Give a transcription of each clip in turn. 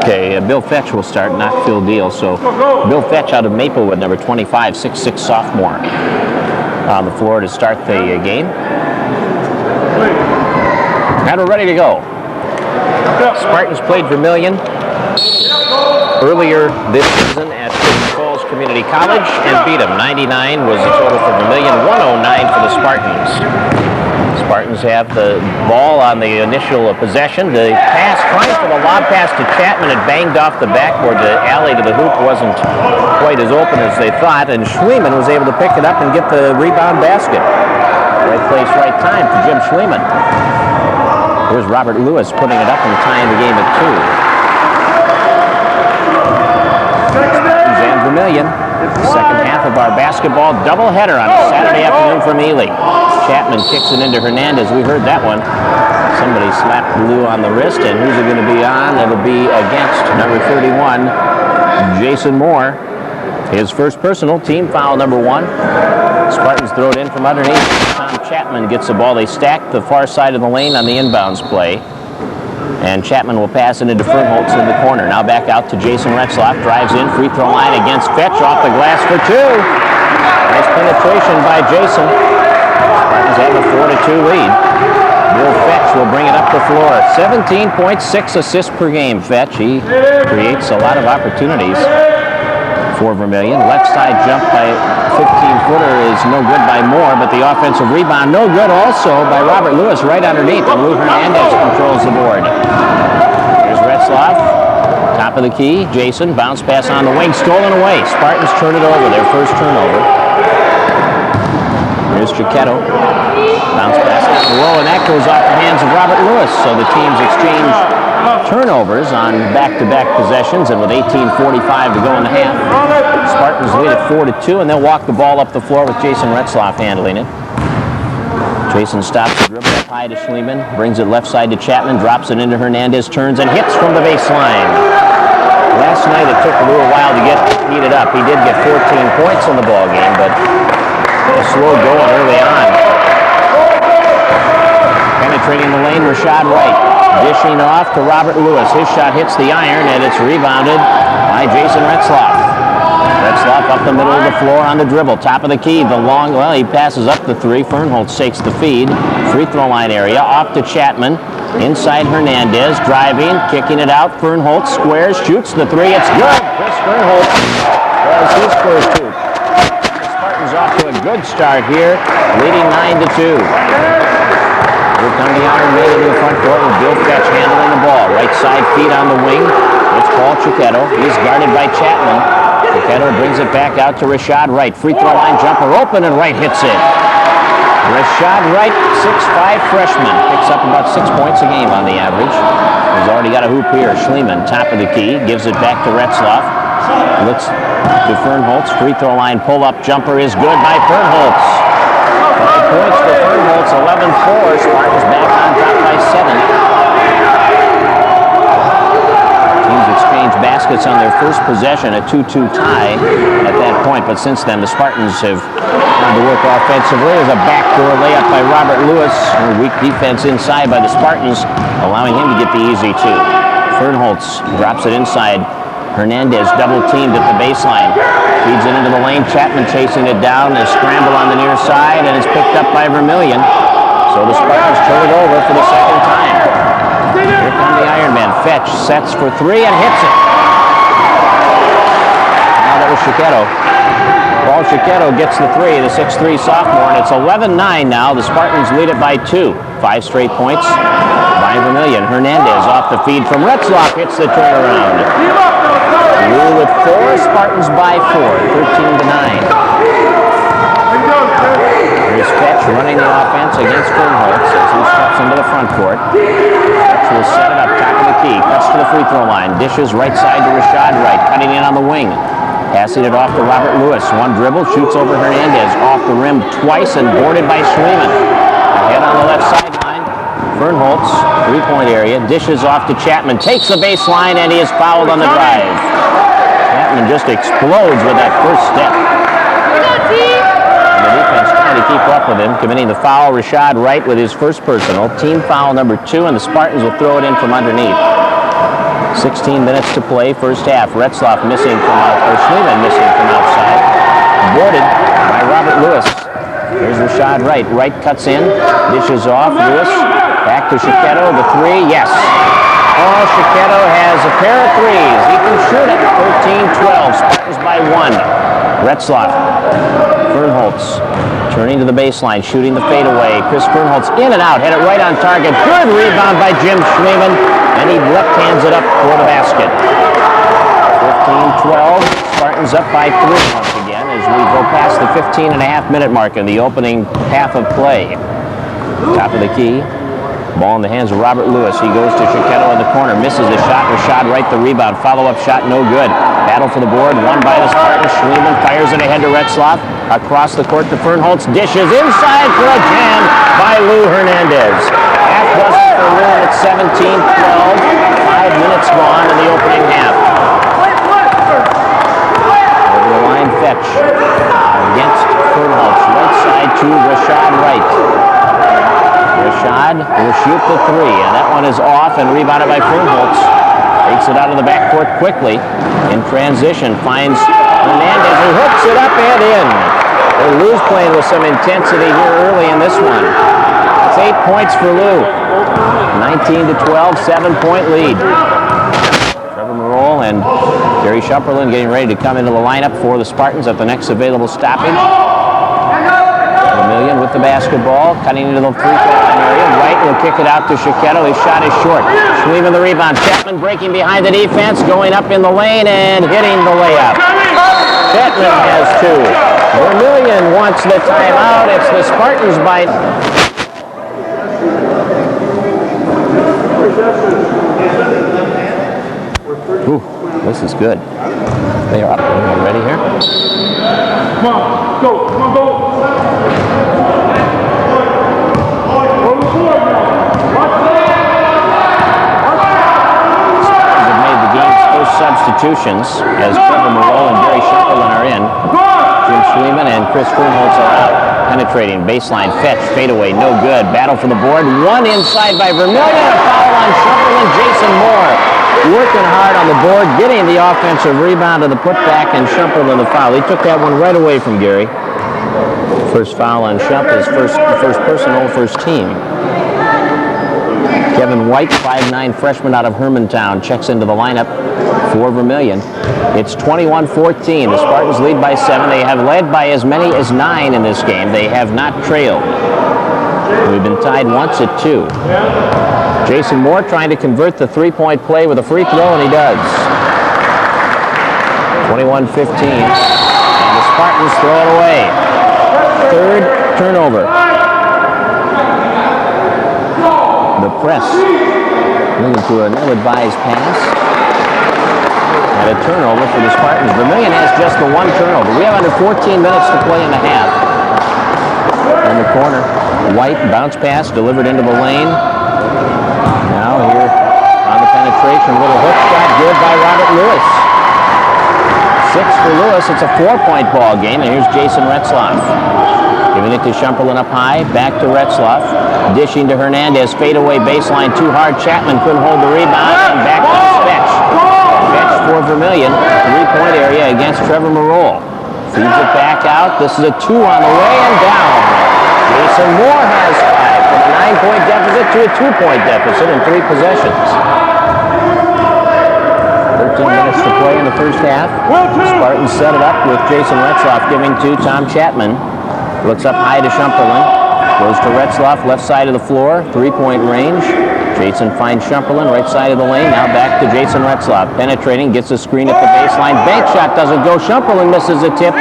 Okay, Bill Fetch will start, not Phil Deal. So Bill Fetch out of Maplewood, number 25, 6'6" sophomore, on the floor to start the game. And we're ready to go. Spartans played Vermilion earlier this season at Falls Community College and beat them. 99 was the total for Vermilion, 109 for the Spartans. Spartans have the ball on the initial possession. The pass, trying for the lob pass to Chapman, it banged off the backboard. The alley to the hoop wasn't quite as open as they thought, and Schliemann was able to pick it up and get the rebound basket. Right place, right time for Jim Schliemann. Here's Robert Lewis putting it up and tying the game at 2. Spartans and Vermilion. Second half of our basketball doubleheader on a Saturday afternoon from Ely. Chapman kicks it into Hernandez. We heard that one. Somebody slapped Lou on the wrist, and who's it going to be on? It'll be against number 31, Jason Moore. His first personal, team foul number 1. Spartans throw it in from underneath. Tom Chapman gets the ball. They stack the far side of the lane on the inbounds play. And Chapman will pass it into Fernholtz in the corner. Now back out to Jason Retzlaff. Drives in, free throw line against Fetch, off the glass for 2. Nice penetration by Jason. Spartans have a 4-2 lead. Bill Fetch will bring it up the floor. 17.6 assists per game, Fetch. He creates a lot of opportunities for Vermilion. Left side jump by 15-footer is no good by Moore, but the offensive rebound no good also by Robert Lewis right underneath, and Lou Hernandez controls the board. Here's Retzlaff, top of the key. Jason, bounce pass on the wing, stolen away. Spartans turn it over, their first turnover. Here's Chiquetto, bounce pass down low, and that goes off the hands of Robert Lewis. So the teams exchange turnovers on back-to-back possessions, and with 18:45 to go in the half, Spartans lead at 4-2, and they'll walk the ball up the floor with Jason Retzlaff handling it. Jason stops the dribble up high to Schliemann, brings it left side to Chapman, drops it into Hernandez, turns and hits from the baseline. Last night it took a little while to get heated up. He did get 14 points in the ball game, but a slow going early on. Penetrating the lane, Rashad Wright. Dishing off to Robert Lewis. His shot hits the iron, and it's rebounded by Jason Retzlaff. Retzlaff up the middle of the floor on the dribble. Top of the key, the long, well, he passes up the 3. Fernholtz takes the feed. Free throw line area, off to Chapman. Inside Hernandez, driving, kicking it out. Fernholtz squares, shoots the 3. It's good. Chris Fernholtz has his first hoop. The Spartans off to a good start here, leading 9-2. Here come the Ironmen into the front court with Bill Fetch handling the ball. Right side feed on the wing. It's Paul Chiquetto. He's guarded by Chapman. Chiquetto brings it back out to Rashad Wright. Free throw line jumper open, and Wright hits it. Rashad Wright, 6'5" freshman. Picks up about 6 points a game on the average. He's already got a hoop here. Schliemann, top of the key, gives it back to Retzlaff. Looks to Fernholtz. Free throw line pull-up jumper is good by Fernholtz. 5 points for Fernholtz, 11-4. Spartans back on top by 7. Teams exchange baskets on their first possession, a 2-2 tie at that point. But since then, the Spartans have gone to work offensively. There's a backdoor layup by Robert Lewis. Weak defense inside by the Spartans, allowing him to get the easy 2. Fernholtz drops it inside. Hernandez double-teamed at the baseline. Feeds it into the lane. Chapman chasing it down. A scramble on the near side, and it's picked up by Vermilion. So the Spartans turn it over for the second time. Here come the Ironmen. Fetch sets for 3 and hits it. Now that was Chiquetto. Paul Chiquetto gets the 3, the 6'3" sophomore, and it's 11-9 now. The Spartans lead it by 2. 5 straight points by Vermilion. Hernandez off the feed from Retzlaff hits the turnaround. Lou with 4, Spartans by 4, 13-9. Here's Fetch running the offense against Fernholtz as he steps into the front court. Fetch will set it up, top of the key, cuts to the free throw line, dishes right side to Rashad Wright, cutting in on the wing. Passing it off to Robert Lewis. One dribble, shoots over Hernandez, off the rim twice and boarded by Schliemann. Ahead on the left sideline, Fernholtz, three-point area, dishes off to Chapman, takes the baseline, and he is fouled on the drive. Chapman just explodes with that first step. And the defense trying to keep up with him, committing the foul. Rashad Wright with his first personal. Team foul number 2, and the Spartans will throw it in from underneath. 16 minutes to play, first half. Retzlaff missing from Schliemann missing from outside. Boarded by Robert Lewis. Here's Rashad Wright. Wright cuts in, dishes off. Lewis back to Chiquetto. The three, yes. Oh, Chiquetto has a pair of threes. He can shoot it. 13-12. Spartans by 1. Retzlaff. Fernholz turning to the baseline, shooting the fadeaway. Chris Fernholz in and out, hit it right on target. Good rebound by Jim Schliemann, and he left hands it up for the basket. 15-12, Spartans up by 3 once again as we go past the 15.5-minute mark in the opening half of play. Top of the key, ball in the hands of Robert Lewis. He goes to Chiquetto in the corner, misses the shot. Rashad Wright the rebound, follow-up shot, no good. Battle for the board, won by the Spartans. Schliemann fires it ahead to Retzlaff. Across the court to Fernholz, dishes inside for a jam by Lou Hernandez. Half dozen for Lou at 17-12. 5 minutes gone in the opening half. Over the line fetch against Fernholz. Right side to Rashad Wright. Rashad will shoot the three, and that one is off and rebounded by Fernholz. Takes it out of the backcourt quickly. In transition, finds Hernandez, who hooks it up and in. Lou's playing with some intensity here early in this one. It's 8 points for Lou. 19-12, 7-point lead. Trevor Marole and Gary Shumperlin getting ready to come into the lineup for the Spartans at the next available stoppage. Vermilion with the basketball, cutting into the three-point line area. Wright will kick it out to Chiquetto. His shot is short. Schliemann the rebound. Chapman breaking behind the defense, going up in the lane and hitting the layup. Chapman has 2. Vermilion wants the timeout. It's the Spartans by... Ooh, this is good. They are up. Are you ready here? Come on, go, come on, go. Substitutions as Trevor Marole and Gary Shumperlin are in. Jim Schliemann and Chris Fernholz are out. Penetrating, baseline, fetch, fadeaway, no good. Battle for the board, one inside by Vermilion. A foul on Shumperlin. Jason Moore working hard on the board, getting the offensive rebound to the putback, and Shumperlin the foul. He took that one right away from Gary. First foul on Shump, his first personal, first team. Kevin White, 5'9" freshman out of Hermantown, checks into the lineup for Vermilion. It's 21-14. The Spartans lead by 7. They have led by as many as 9 in this game. They have not trailed. We've been tied once at 2. Jason Moore trying to convert the three-point play with a free throw, and he does. 21-15. And the Spartans throw it away. Third turnover. The press moving to an ill-advised pass. And a turnover for the Spartans. Vermilion has just the 1 turnover. We have under 14 minutes to play in the half. In the corner, White bounce pass delivered into the lane. Now here on the penetration, little hook shot, good by Robert Lewis. 6 for Lewis. It's a 4-point ball game, and here's Jason Retzlaff. Giving it to Shumperlin up high, back to Retzlaff. Dishing to Hernandez, fadeaway baseline, too hard. Chapman couldn't hold the rebound, and back to Fetch. Fetch for Vermilion, 3-point area against Trevor Marole. Feeds it back out. This is a 2 on the way and down. Jason Moore has 5 from a 9-point deficit to a 2-point deficit in 3 possessions. 13 minutes to play in the first half. Spartans set it up with Jason Retzlaff giving to Tom Chapman. Looks up high to Shumperlin. Goes to Retzlaff, left side of the floor, 3-point range. Jason finds Shumperlin, right side of the lane. Now back to Jason Retzlaff. Penetrating, gets a screen at the baseline. Bank shot doesn't go. Shumperlin misses a tip.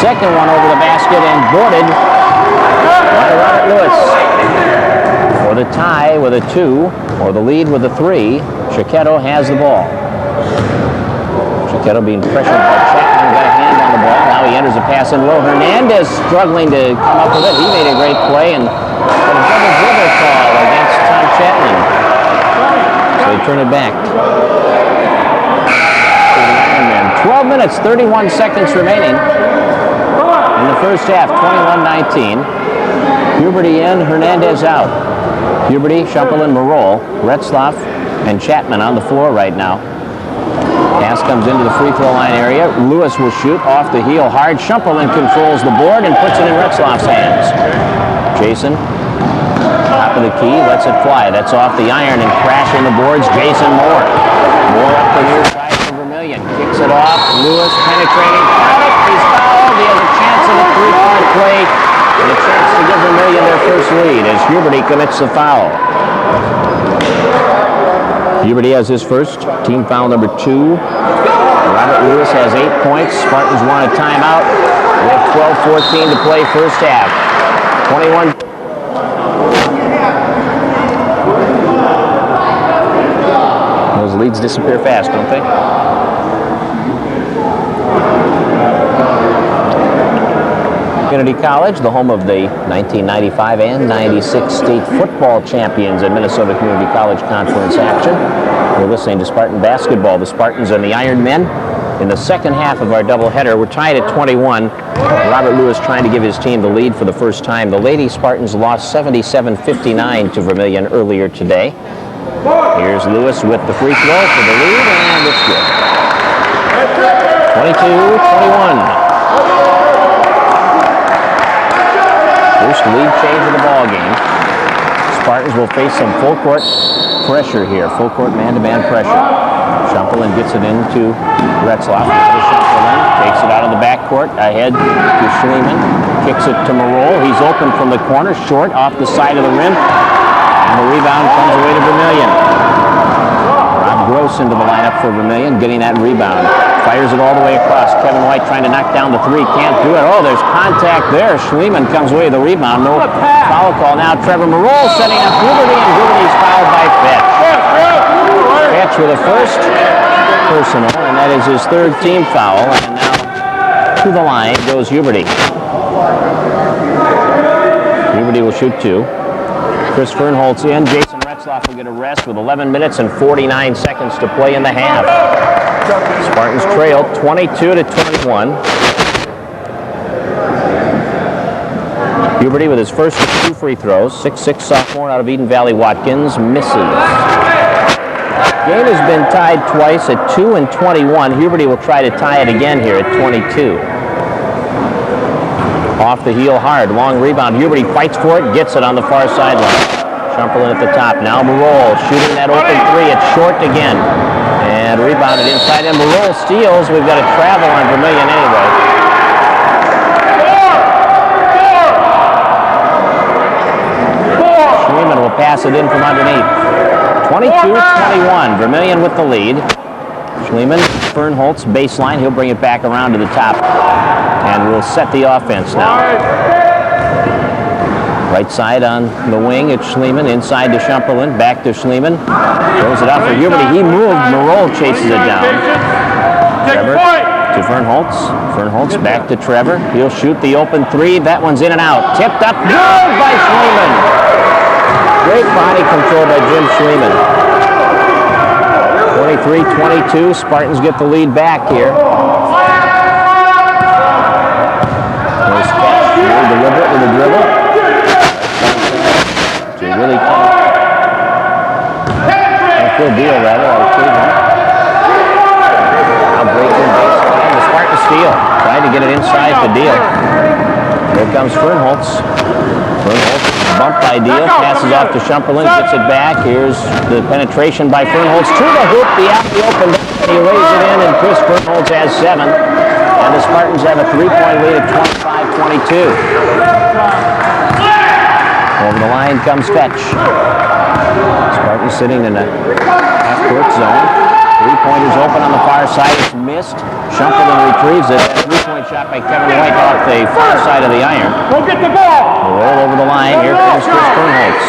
Second one over the basket and boarded by Robert Lewis. For the tie with a 2, or the lead with a 3, Chiquetto has the ball. Chiquetto being pressured by Chapman, got a hand on the ball. Now he enters a pass in low. Hernandez struggling to come up with it. He made a great play and got a double dribble call against Tom Chapman. So they turn it back. Ironmen. 12 minutes, 31 seconds remaining in the first half. 21-19. Puberty in, Hernandez out. Puberty, Shumperlin, Marole, Retzlaff, and Chapman on the floor right now. Pass comes into the free throw line area. Lewis will shoot off the heel hard. Shumperlin controls the board and puts it in Retzlaff's hands. Jason, top of the key, lets it fly. That's off the iron and crashing the boards. Jason Moore. Moore up the near side for Vermilion. Kicks it off. Lewis penetrating. He's fouled. He has a chance at a three-point play and a chance to give Vermilion their first lead as Huberty commits the foul. Huberty has his first, team foul number 2. Robert Lewis has 8 points. Spartans want a timeout. We have 12-14 to play first half. 21. Those leads disappear fast, don't they? Community College, the home of the 1995 and 96 state football champions in Minnesota Community College Conference action. We're listening to Spartan basketball. The Spartans and the Ironmen. In the second half of our doubleheader, we're tied at 21. Robert Lewis trying to give his team the lead for the first time. The Lady Spartans lost 77-59 to Vermilion earlier today. Here's Lewis with the free throw for the lead, and it's good. 22-21. First lead change of the ball game. Spartans will face some full court pressure here. Full court man-to-man pressure. Shumperlin gets it into Retzlaff. Shumperlin takes it out of the backcourt. Ahead to Schliemann. Kicks it to Marol. He's open from the corner. Short off the side of the rim. And the rebound comes away to Vermilion. Rob Gross into the lineup for Vermilion, getting that rebound. Fires it all the way across. Kevin White trying to knock down the three. Can't do it. Oh, there's contact there. Schliemann comes away with the rebound. No foul call now. Trevor Marol setting up Huberty, and Huberty's fouled by Fetch. Fetch with a first personal, and that is his third team foul. And now to the line goes Huberty. Huberty will shoot 2. Chris Fernholz in. Jason Retzlaff will get a rest with 11 minutes and 49 seconds to play in the half. Spartans trail 22-21. Huberty with his first 2 free throws. 6'6" sophomore out of Eden Valley Watkins misses. Game has been tied twice at 2 and 21. Huberty will try to tie it again here at 22. Off the heel hard, long rebound. Huberty fights for it, gets it on the far sideline. Shumperlin at the top. Now Marol shooting that open 3. It's short again. And rebounded inside, and Marol steals. We've got a travel on Vermilion anyway. Schliemann will pass it in from underneath. 22-21, Vermilion with the lead. Schliemann, Fernholz, baseline. He'll bring it back around to the top. And we'll set the offense now. Right side on the wing, it's Schliemann. Inside to Shumperlin, back to Schliemann. Throws it out for Huberty. He moved, Marol chases it down. Trevor to Fernholz. Fernholz back to Trevor. He'll shoot the open 3. That one's in and out. Tipped up, good by Schliemann. Great body control by Jim Schliemann. 23-22, Spartans get the lead back here. There's Fetch, very deliberate with the dribble. To really good deal, rather, out of Cleveland. Now breaking baseline, the Spartans steal. Trying to get it inside the deal. Here comes Fernholz. Fernholz bumped by Deal, passes off to Shumperlin, gets it back. Here's the penetration by Fernholz to the hoop. The alley opened up, and he lays it in, and Chris Fernholz has 7. And the Spartans have a 3-point lead at 25-22. Over the line comes Fetch. Spartans sitting in a half-court zone. 3-pointers open on the far side. It's missed. Shumperlin retrieves it. A 3-point shot by Kevin White off the far side of the iron. Go get the ball. Roll over the line. Here comes Chris Fernholz.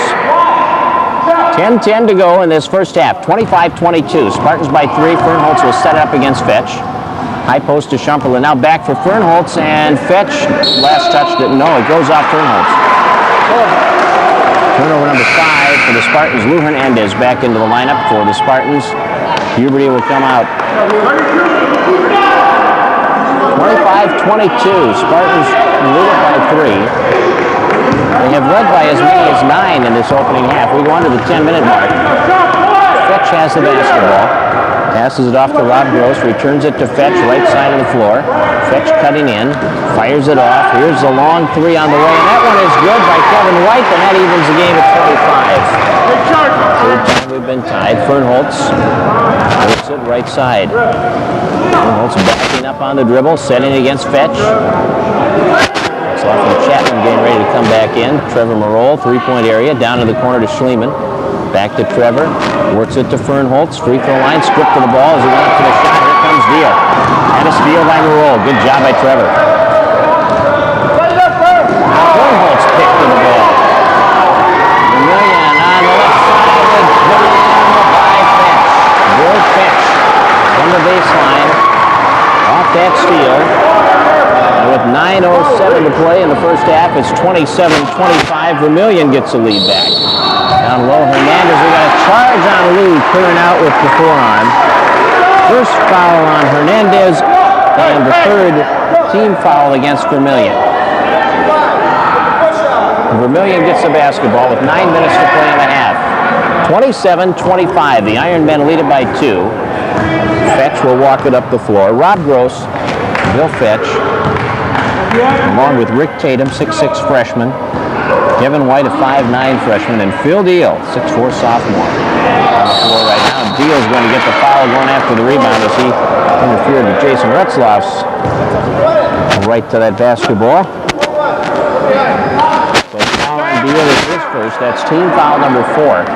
10-10 to go in this first half. 25-22. Spartans by 3. Fernholz will set up against Fetch. High post to Shumperlin. Now back for Fernholz, and Fetch last touched it. No, it goes off Fernholz. Turnover number 5 for the Spartans. Lou Hernandez back into the lineup for the Spartans. Huberty will come out. 25-22. Spartans lead it by 3. They have led by as many as 9 in this opening half. We go on to the 10-minute mark. Fetch has the basketball. Passes it off to Rob Gross, returns it to Fetch, right side of the floor. Fetch cutting in, fires it off. Here's the long three on the way, and that one is good by Kevin White, and that evens the game at 25. Third time we've been tied. Fernholz works it right side. Fernholz backing up on the dribble, setting against Fetch. Retzlaff and Chapman getting ready to come back in. Trevor Marole, three-point area, down to the corner to Schliemann. Back to Trevor, works it to Fernholz. Free throw line, script to the ball as he went up to the shot. Here comes Deal. And a steal by Marole. Good job by Trevor. Fernholz picked to the ball. Vermilion on the left side with jam by Fetch. Bill Fetch from the baseline. Off that steal. And with 9:07 to play in the first half, it's 27-25. Vermilion gets the lead back. Down low, Hernandez, we got a charge on Lou, clearing out with the forearm. First foul on Hernandez, and the third team foul against Vermilion. Vermilion gets the basketball with 9 minutes to play in the half. 27-25, the Ironmen lead it by 2. Fetch will walk it up the floor. Rob Gross, Bill Fetch, along with Rick Tatum, 6'6" freshman. Kevin White, a 5'9" freshman, and Phil Deal, 6'4" sophomore. On the floor right now. Deal's going to get the foul going after the rebound as he interfered with Jason Retzlaff's right to that basketball. So foul on Deal is his first. That's team foul number 4.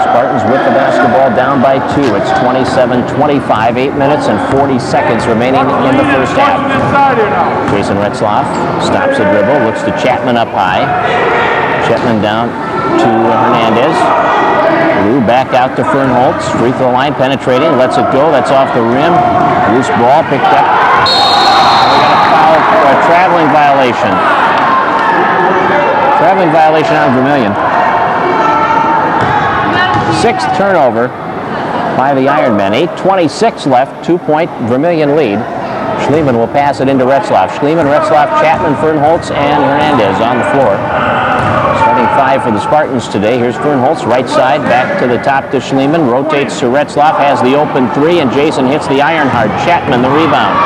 Spartans with the basketball down by 2. It's 27-25, 8 minutes and 40 seconds remaining in the first half. Jason Retzlaff stops the dribble, looks to Chapman up high. Chapman down to Hernandez. Lou back out to Fernholz. Free throw line penetrating, lets it go. That's off the rim. Loose ball picked up. We got a foul for a traveling violation. Traveling violation on Vermilion. 6th turnover by the Ironmen. 8:26 left, 2-point Vermilion lead. Schliemann will pass it into Retzlaff. Schliemann, Retzlaff, Chapman, Fernholz, and Hernandez on the floor. Starting 5 for the Spartans today. Here's Fernholz, right side, back to the top to Schliemann. Rotates to Retzlaff, has the open 3, and Jason hits the iron hard. Chapman, the rebound.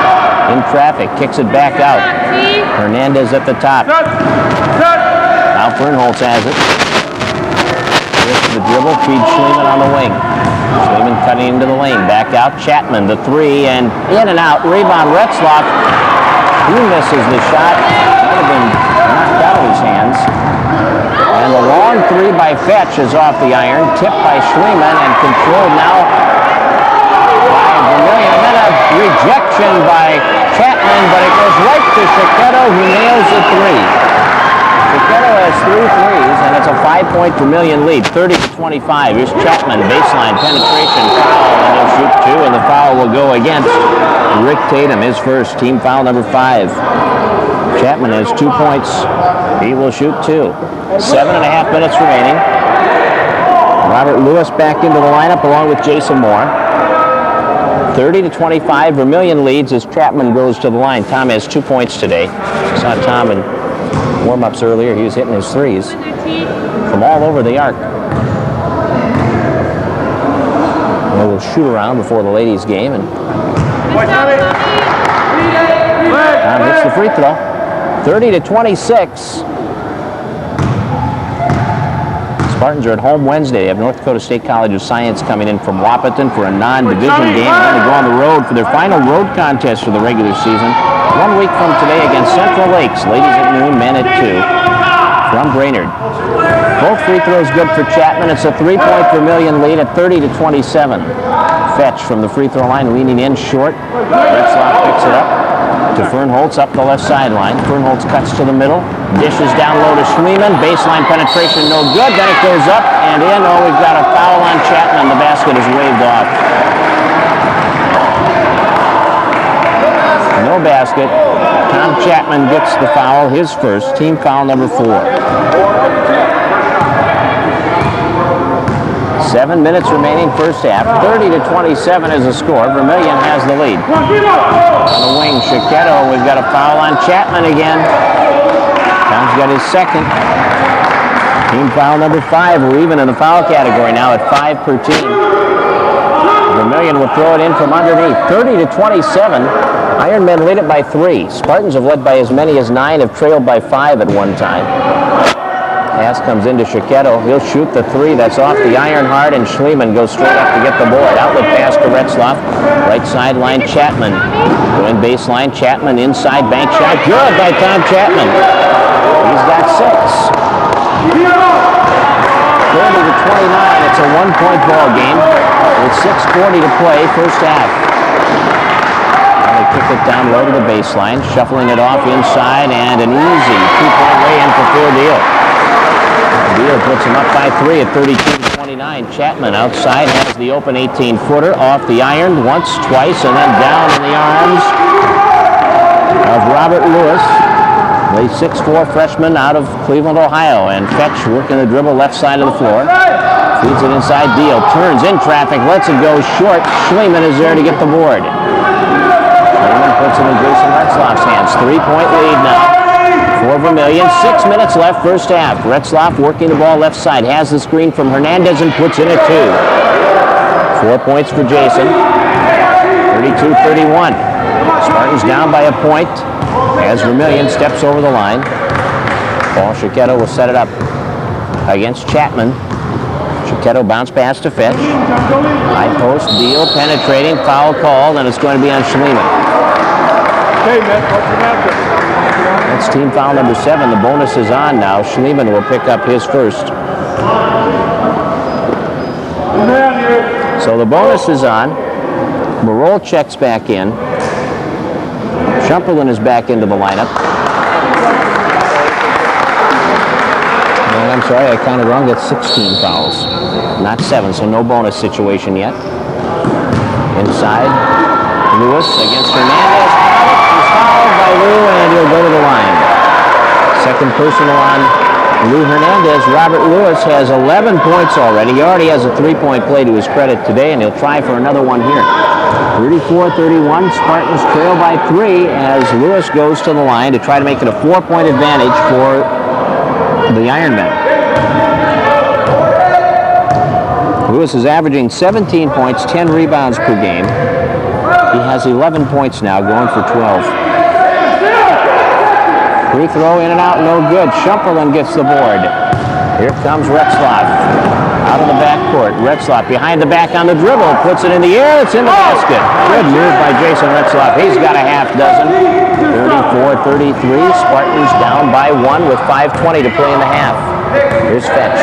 In traffic, kicks it back out. Hernandez at the top. Now Fernholz has it. The dribble, feeds Schliemann on the wing. Schliemann cutting into the lane. Back out, Chapman, the 3, and in and out. Rebound, Retzlaff. He misses the shot. Might have been knocked out of his hands. And the long 3 by Fetch is off the iron. Tipped by Schliemann and controlled now by Vermilion. And then a rejection by Chapman, but it goes right to Chiquetto, who nails the 3. Chiquetto has 3 threes, and it's a 5-point Vermilion lead, 30-25. Here's Chapman, baseline penetration foul, and he'll shoot 2, and the foul will go against Rick Tatum, his first, team foul number 5. Chapman has 2 points. He will shoot 2. 7.5 minutes remaining. Robert Lewis back into the lineup along with Jason Moore. 30-25, Vermilion leads as Chapman goes to the line. Tom has 2 points today. Saw Tom in warm-ups earlier. He was hitting his 3s from all over the arc. A little shoot around before the ladies' game, and Tom hits the free throw. 30-26. Spartans are at home Wednesday. They have North Dakota State College of Science coming in from Wahpeton for a non-division game. And then they go on the road for their final road contest for the regular season. 1 week from today against Central Lakes. Ladies at noon, men at 2 from Brainerd. Both free throws good for Chapman. It's a 3-point Vermilion lead at 30-27. Fetch from the free throw line, leaning in short. Retzlaff picks it up to Fernholz up the left sideline. Fernholz cuts to the middle. Dishes down low to Schliemann. Baseline penetration, no good. Then it goes up and in. Oh, we've got a foul on Chapman. The basket is waved off. No basket. Tom Chapman gets the foul, his first, team foul number 4. 7 minutes remaining first half. 30-27 is the score. Vermilion has the lead. On the wing, Chiquetto. We've got a foul on Chapman again. Tom's got his second. Team foul number 5. We're even in the foul category now at 5 per team. Vermilion will throw it in from underneath. 30-27. Ironmen lead it by 3. Spartans have led by as many as 9, have trailed by 5 at one time. Pass comes into Chiquetto. He'll shoot the 3. That's off the iron hard, and Schliemann goes straight up to get the board. Outlet pass to Retzlaff. Right sideline, Chapman. Going baseline, Chapman inside, bank shot. Good by Tom Chapman. He's got 6. 30-29. It's a 1-point ball game with 6:40 to play, first half. They kick it down low to the baseline, shuffling it off inside, and an easy 2-point lay-in for Deal. Deal puts him up by 3 at 32-29. Chapman outside has the open 18-footer off the iron once, twice, and then down in the arms of Robert Lewis, the 6'4" freshman out of Cleveland, Ohio. And Fetch working the dribble left side of the floor. Feeds it inside. Deal turns in traffic, lets it go short. Schliemann is there to get the board. Schliemann puts it in Jason Retzlaff's hands. 3-point lead now for Vermilion. 6 minutes left, first half. Retzlaff working the ball left side. Has the screen from Hernandez and puts in a 2. 4 points for Jason. 32-31. Spartans down by a point as Vermilion steps over the line. Paul Chiquetto will set it up against Chapman. Chiquetto bounce pass to Fetch. High post, Deal penetrating, foul called, and it's going to be on Schliemann. That's team foul number 7. The bonus is on now. Schliemann will pick up his first. So the bonus is on. Marol checks back in. Shumperlin is back into the lineup. And I'm sorry, I counted wrong. That's 16 fouls, not 7, so no bonus situation yet. Inside, Lewis against Hernandez. He's fouled by Lou, and he'll go to the line. Second personal on Lou Hernandez. Robert Lewis has 11 points already. He already has a 3-point play to his credit today, and he'll try for another one here. 34-31, Spartans trail by 3 as Lewis goes to the line to try to make it a 4-point advantage for the Ironmen. Lewis is averaging 17 points, 10 rebounds per game. He has 11 points now, going for 12. Free throw in and out, no good. Shumperlin gets the board. Here comes Retzlaff. Out of the backcourt. Retzlaff behind the back on the dribble. Puts it in the air. It's in the basket. Good move by Jason Retzlaff. He's got a half dozen. 34-33. Spartans down by 1 with 5:20 to play in the half. Here's Fetch.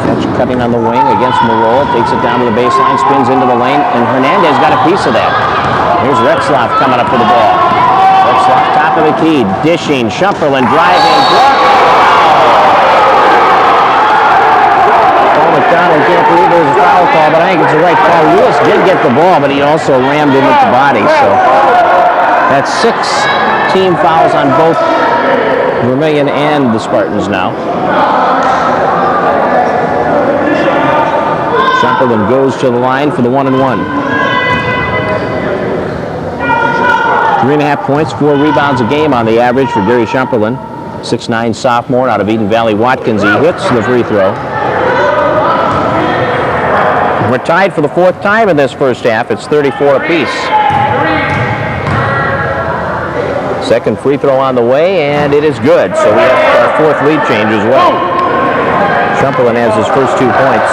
Fetch cutting on the wing against Marol. Takes it down to the baseline. Spins into the lane. And Hernandez got a piece of that. Here's Retzlaff coming up for the ball. Retzlaff top of the key. Dishing. Shumperlin driving. Block. McDonald can't believe there was a foul call, but I think it's the right call. Lewis did get the ball, but he also rammed him with the body. So that's 6 team fouls on both Vermilion and the Spartans now. Shumperlin goes to the line for the 1-and-1. 3.5 points, 4 rebounds a game on the average for Gary Shumperlin. 6'9" sophomore out of Eden Valley Watkins. He hits the free throw. We're tied for the 4th time in this first half. It's 34 apiece. Second free throw on the way, and it is good. So we have our 4th lead change as well. Shumperlin has his first 2 points.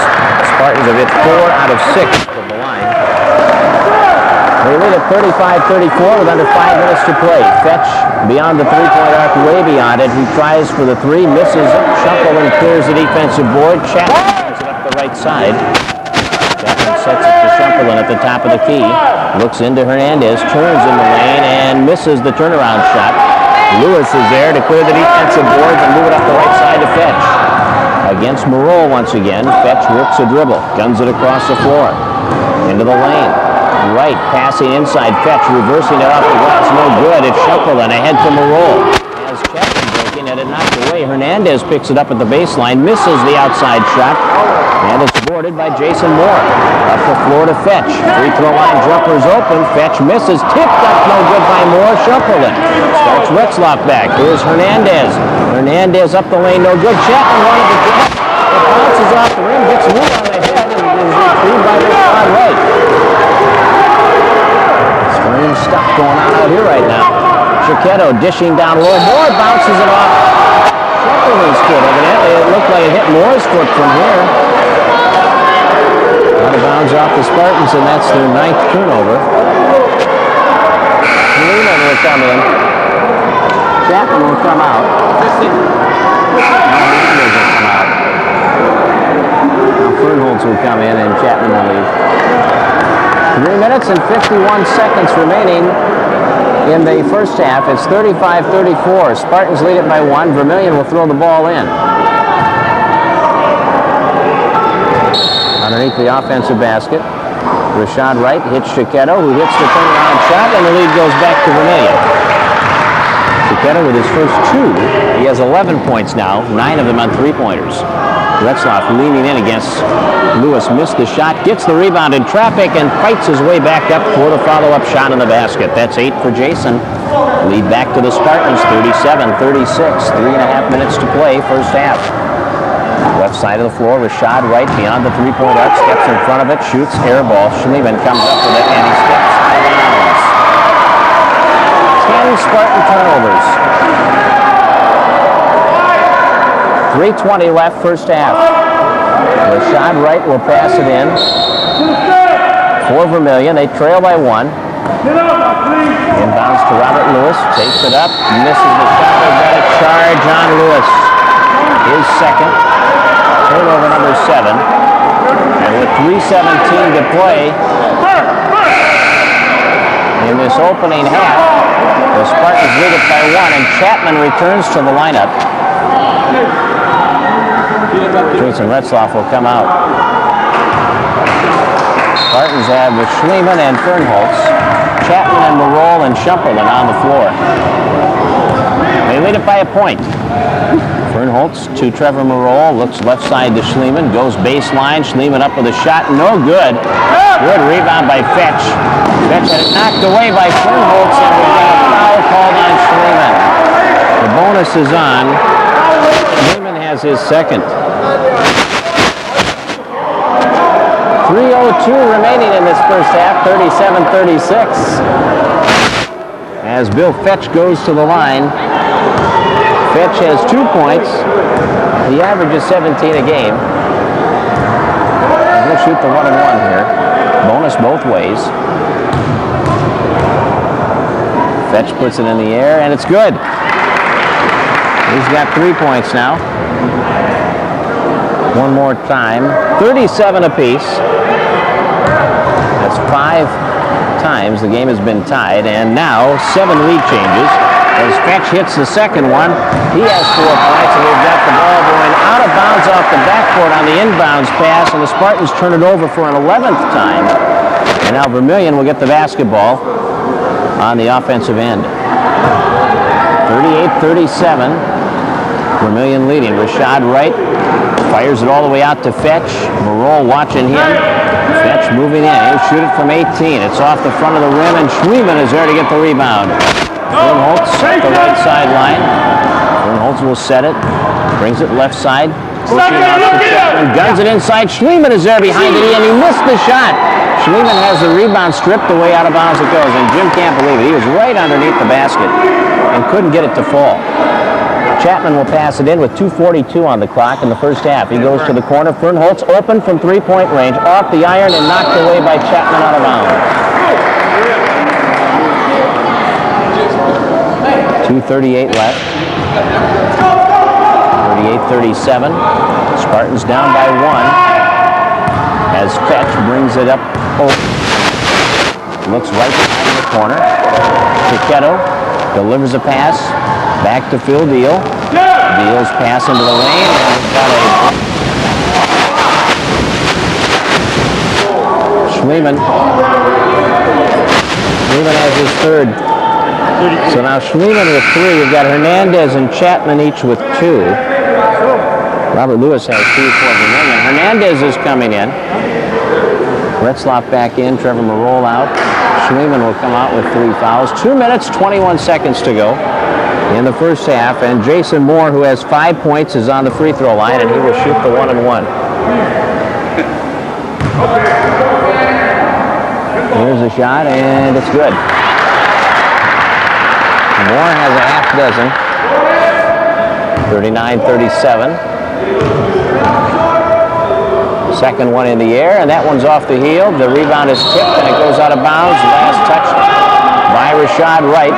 Spartans have hit 4 out of 6 from the line. They lead at 35-34 with under 5 minutes to play. Fetch beyond the 3-point arc, way beyond it. He tries for the 3, misses it. Shumperlin clears the defensive board. Chapman brings it up the right side. Chapman sets it to Shumperlin at the top of the key. Looks into Hernandez, turns in the lane, and misses the turnaround shot. Lewis is there to clear the defensive boards and move it up the right side to Fetch. Against Marol once again, Fetch works a dribble, guns it across the floor. Into the lane. Right, passing inside, Fetch reversing it off the glass, no good. It's Shumperlin ahead to Marol. As Chapman breaking, and it knocked away. Hernandez picks it up at the baseline, misses the outside shot. And it's boarded by Jason Moore. Up the floor to Fetch. Free throw line jumper's open. Fetch misses. Tipped up, no good by Moore. Shumperlin starts Retzlaff back. Here's Hernandez. Hernandez up the lane, no good. Chapman wanted to get. It bounces off the rim, gets Moore on the head, and is retrieved by Rashad Wright. Strange stuff going on out here right now. Chiquetto dishing down low. Moore bounces it off Shumperlin's foot. Evidently, it looked like it hit Moore's foot from here. Out of bounds off the Spartans, and that's their 9th turnover. Lehman will come in. Chapman will come out. Hernandez will come out. Now Fernholz will come in, and Chapman will leave. 3 minutes and 51 seconds remaining in the first half. It's 35-34. Spartans lead it by 1. Vermilion will throw the ball in. Underneath the offensive basket, Rashad Wright hits Chiquetto, who hits the turnaround shot, and the lead goes back to Vermilion. Chiquetto with his first 2. He has 11 points now, 9 of them on three-pointers. Retzlaff leaning in against Lewis, missed the shot, gets the rebound in traffic, and fights his way back up for the follow-up shot in the basket. That's 8 for Jason. Lead back to the Spartans, 37-36. 3.5 minutes to play, first half. Left side of the floor, Rashad Wright beyond the three-point arc, steps in front of it, shoots, air ball. Schliemann comes up with it, and he steps out of bounds. 10 Spartan turnovers. 3:20 left, first half. Rashad Wright will pass it in for Vermilion. They trail by 1. Inbounds to Robert Lewis, takes it up, misses the shot. They've got a charge on Lewis. His second. Turnover number 7. And with 3:17 to play in this opening half, the Spartans lead it by 1, and Chapman returns to the lineup. Jason Retzlaff will come out. Spartans have with Schliemann and Fernholz, Chapman and Morol and Shumperlin on the floor. They lead it by a point. Fernholz to Trevor Morol, looks left side to Schliemann, goes baseline. Schliemann up with a shot, no good. Good rebound by Fetch. Fetch had it knocked away by Fernholz, and we've got a foul called on Schliemann. The bonus is on. Schliemann has his second. 3:02 remaining in this first half, 37-36. As Bill Fetch goes to the line. Fetch has 2 points. He averages 17 a game. He'll shoot the 1-and-1 here. Bonus both ways. Fetch puts it in the air, and it's good. He's got 3 points now. One more time. 37 apiece. That's 5 times the game has been tied, and now 7 lead changes. As Fetch hits the second one, he has 4 points, and we've got the ball going out of bounds off the backboard on the inbounds pass, and the Spartans turn it over for an 11th time. And now Vermilion will get the basketball on the offensive end. 38-37. Vermilion leading. Rashad Wright fires it all the way out to Fetch. Morol watching him. Fetch moving in. He'll shoot it from 18. It's off the front of the rim, and Schliemann is there to get the rebound. Fernholz at the right sideline. Fernholz will set it. Brings it left side. Pushing off to Chapman. Guns it inside. Schliemann is there behind it, and he missed the shot. Schliemann has the rebound stripped away out of bounds it goes, and Jim can't believe it. He was right underneath the basket and couldn't get it to fall. Chapman will pass it in with 2:42 on the clock in the first half. He goes to the corner. Fernholz open from three-point range, off the iron, and knocked away by Chapman out of bounds. 2:38 left. 38-37. Spartans down by 1 as Fetch brings it up. Looks right behind the corner. Chiquetto delivers a pass. Back to Phil Deal. Deal's pass into the lane, and it's got a Schliemann. Schliemann has his third. So now Schliemann with 3. You've got Hernandez and Chapman each with 2. Robert Lewis has 2 for Vermilion. Hernandez is coming in. Retzlaff back in. Trevor Maroll out. Schweeman will come out with 3 fouls. 2 minutes, 21 seconds to go in the first half. And Jason Moore, who has 5 points, is on the free throw line, and he will shoot the 1-and-1. Here's a shot, and it's good. Moore has a half dozen. 39-37. Second one in the air, and that one's off the heel. The rebound is tipped, and it goes out of bounds. Last touch by Rashad Wright.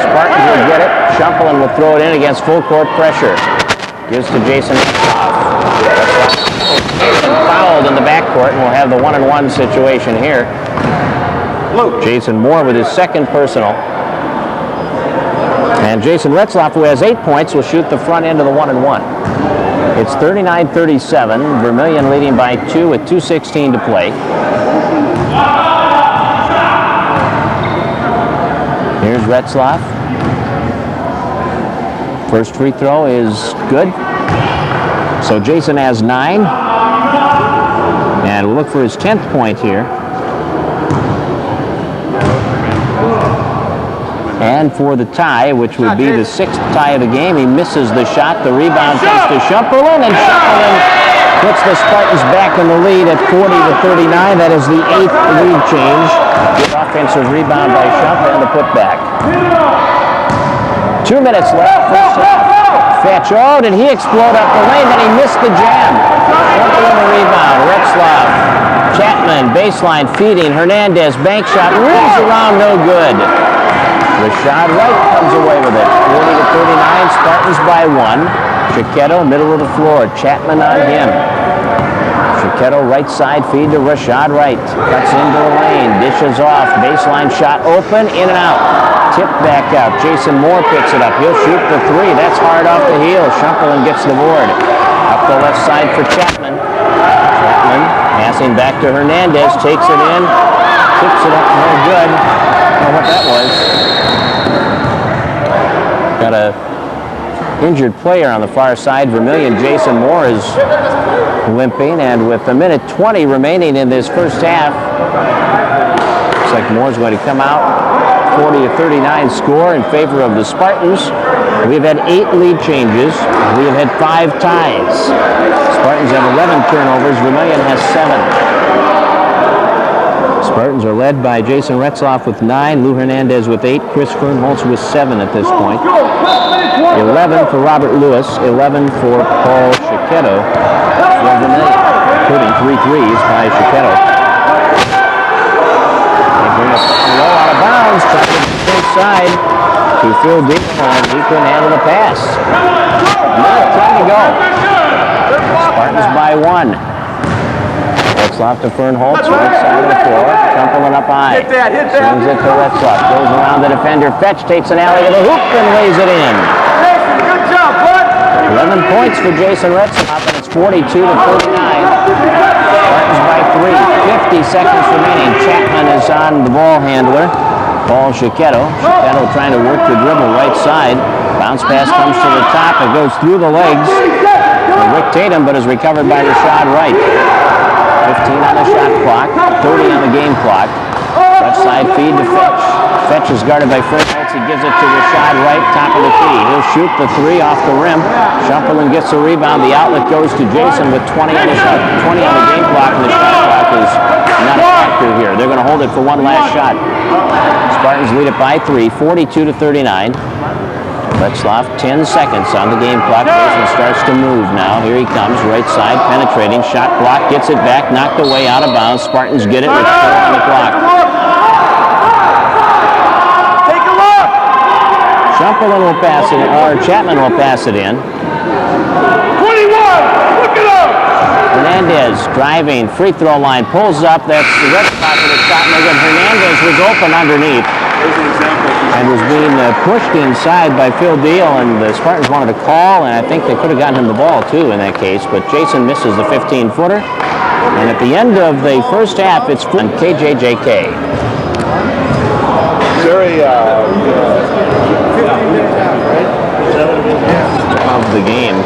Spartans will get it. Shumpelin will throw it in against full court pressure. Gives to Jason Retzlaff. Fouled in the backcourt, and we'll have the 1-and-1 situation here. Jason Moore with his second personal. And Jason Retzlaff, who has 8 points, will shoot the front end of the 1-and-1. It's 39-37. Vermilion leading by 2 with 2:16 to play. Here's Retzlaff. First free throw is good. So Jason has 9. And we'll look for his 10th point here. And for the tie, which would be the 6th tie of the game, he misses the shot. The rebound comes to Shumpelin, and Shumpelin puts the Spartans back in the lead at 40-39. That is the 8th lead change. Good offensive rebound by Shumpelin and the putback. 2 minutes left, first half. Fetch, oh, did he explode up the lane? Then he missed the jam. Shumpelin the rebound. Retzlaff, Chapman, baseline feeding. Hernandez, bank shot, rolls around, no good. Rashad Wright comes away with it. 40-39, Spartans by 1. Chiquetto, middle of the floor. Chapman on him. Chiquetto, right side feed to Rashad Wright. Cuts into the lane, dishes off. Baseline shot open, in and out. Tip back out. Jason Moore picks it up. He'll shoot the 3. That's hard off the heel. Shumpelin gets the board. Up the left side for Chapman. Chapman passing back to Hernandez. Takes it in. Tips it up, no good. I don't know what that was. Got a injured player on the far side. Vermilion, Jason Moore is limping, and with 1:20 remaining in this first half, looks like Moore's going to come out. 40-39 score in favor of the Spartans. We've had 8 lead changes. We have had 5 ties. Spartans have 11 turnovers. Vermilion has 7. Spartans are led by Jason Retzlaff with 9, Lou Hernandez with 8, Chris Fernholz with 7 at this point. 11 for Robert Lewis, 11 for Paul Chiquetto for Vermilion, including 3 threes by Chiquetto. They bring it low out of bounds, trying to get inside to Phil Dean, and he couldn't handle the pass. Minute 10 to go. Spartans by 1. Retzlaff to Fernholz, right side of the floor. Shumpelin up high. Swings it to Retzlaff. Goes around the defender. Fetch takes an alley to the hoop and lays it in. Good job, bud. 11 points for Jason Retzlaff, and it's 42-39. Spartans by 3. 50 seconds remaining. Chapman is on the ball handler. Paul Chiquetto. Chiquetto trying to work the dribble right side. Bounce pass comes to the top. It goes through the legs of Rick Tatum, but is recovered by Rashad Wright. 15 on the shot clock, 30 on the game clock. Left side feed to Fetch. Fetch is guarded by Fernholz. He gives it to Rashad Wright, top of the key. He'll shoot the 3 off the rim. Shumpelin gets the rebound. The outlet goes to Jason with 20 on the game clock, and the shot clock is not a factor here. They're going to hold it for one last shot. Spartans lead it by 3, 42-39. Retzlaff, 10 seconds on the game clock. Jason starts to move now. Here he comes, right side, penetrating. Shot block, gets it back, knocked away, out of bounds. Spartans get it with 4 on the clock. Take a look. Shumpelin will pass it, or Chapman will pass it in. 21, look it up. Hernandez driving, free throw line, pulls up. That's the Retzlaff with a shot. And again, Hernandez was open underneath. And was being pushed inside by Phil Deal, and the Spartans wanted to call, and I think they could have gotten him the ball too in that case, but Jason misses the 15-footer. And at the end of the first half, it's on KJJK. Very, of the game.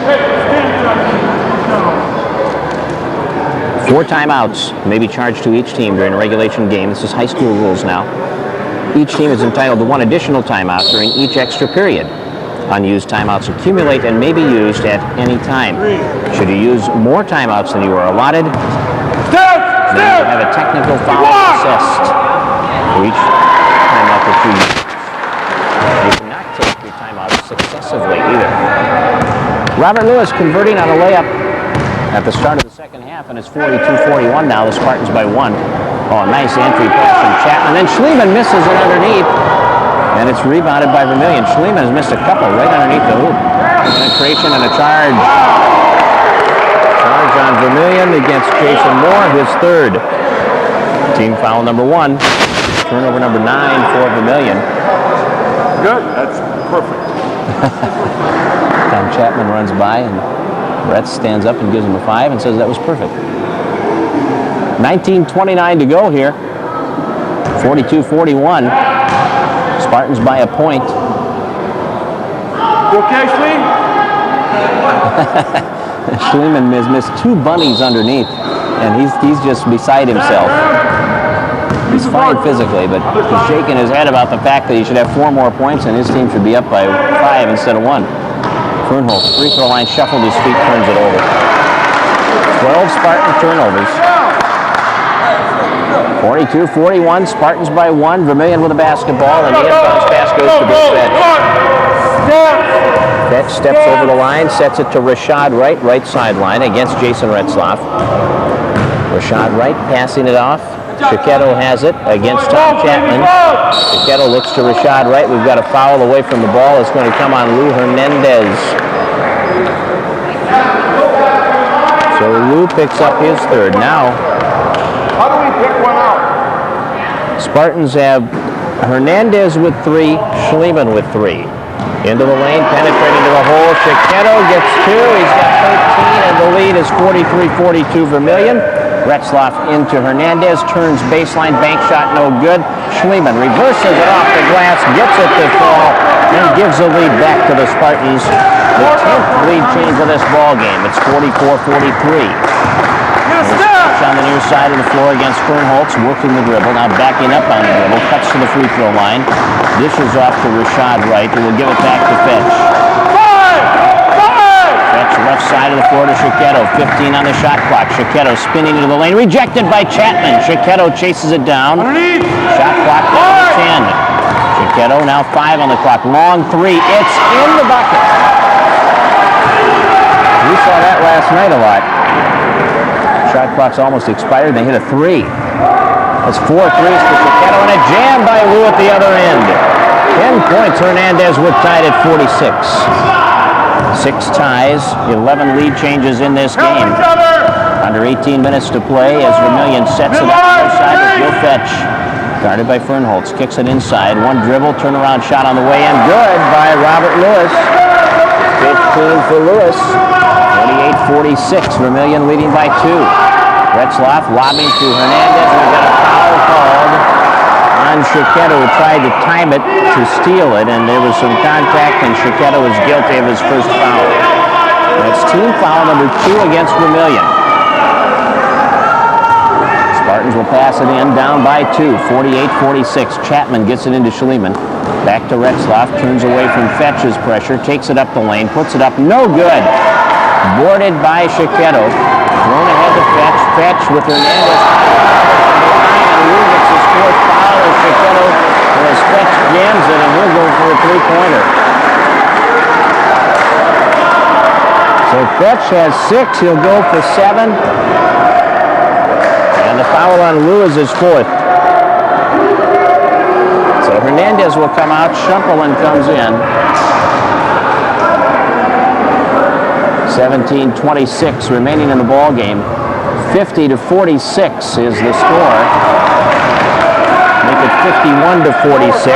4 timeouts may be charged to each team during a regulation game. This is high school rules now. Each team is entitled to 1 additional timeout during each extra period. Unused timeouts accumulate and may be used at any time. Should you use more timeouts than you are allotted, then you have a technical foul assessed for each timeout that you use. You cannot take your timeouts successively either. Robert Lewis converting on a layup at the start of the second half, and it's 42-41 now. The Spartans by 1. Oh, nice entry pass from Chapman. Then Schliemann misses it underneath, and it's rebounded by Vermilion. Schliemann has missed a couple right underneath the hoop. Penetration and a charge. Charge on Vermilion against Jason Moore, his 3rd. Team foul number 1. Turnover number 9 for Vermilion. Good. That's perfect. Tom Chapman runs by, and Retz stands up and gives him a 5 and says that was perfect. 19:29 to go here. 42-41. Spartans by a point. You okay, Schlee? Schliemann has missed 2 bunnies underneath, and he's just beside himself. He's fine physically, but he's shaking his head about the fact that he should have 4 more points and his team should be up by 5 instead of 1. Fernholz, free throw line, shuffled his feet, turns it over. 12 Spartan turnovers. 42-41, Spartans by 1. Vermilion with a basketball, and the inbounds pass goes to Fetch. Fetch steps over the line, sets it to Rashad Wright, right sideline against Jason Retzlaff. Rashad Wright passing it off. Chiquetto has it against Tom Chapman. Chiquetto looks to Rashad Wright. We've got a foul away from the ball. It's going to come on Lou Hernandez. So Lou picks up his 3rd. Now, How do we pick one out? Spartans have Hernandez with 3, Schliemann with 3. Into the lane, penetrating to the hole. Chiquetto gets 2. He's got 13, and the lead is 43-42 Vermilion. Retzlaff into Hernandez, turns baseline, bank shot, no good. Schliemann reverses it off the glass, gets it to fall, and gives the lead back to the Spartans. The 10th lead change of this ball game. It's 44-43. On the near side of the floor against Fernholz, working the dribble, now backing up on the dribble, cuts to the free throw line, dishes off to Rashad Wright, who will give it back to Fetch. Fetch left side of the floor to Chiquetto, 15 on the shot clock. Chiquetto spinning into the lane, rejected by Chapman. Chiquetto chases it down. Shot clock down to 10. Chiquetto now 5 on the clock, long 3. It's in the bucket. We saw that last night a lot. Shot clock's almost expired. They hit a 3. That's 4 threes for Chiquetto, and a jam by Lou at the other end. 10 points. Hernandez would tie it at 46. 6 ties, 11 lead changes in this game. Under 18 minutes to play as Vermilion sets it up outside with Joe Fetch. Guarded by Fernholz, kicks it inside. 1 dribble, turnaround shot on the way in. Good by Robert Lewis. 15 for Lewis. 48-46, Vermilion leading by 2. Retzlaff lobbing to Hernandez. We've got a foul called on Chiquetto, who tried to time it to steal it, and there was some contact, and Chiquetto was guilty of his first foul. That's team foul number 2 against Vermilion. Spartans will pass it in, down by 2, 48-46. Chapman gets it into Schliemann. Back to Retzlaff, turns away from Fetch's pressure, takes it up the lane, puts it up, no good. Boarded by Chiquetto. Thrown ahead to Fetch. Fetch with Hernandez. And Lou gets his 4th foul as Chiquetto, as Fetch jams it, and he'll go for a 3-pointer. So Fetch has 6. He'll go for 7. And the foul on Lou is his 4th. So Hernandez will come out. Shumperlin comes in. 17-26 remaining in the ball game. 50-46 is the score. Make it 51-46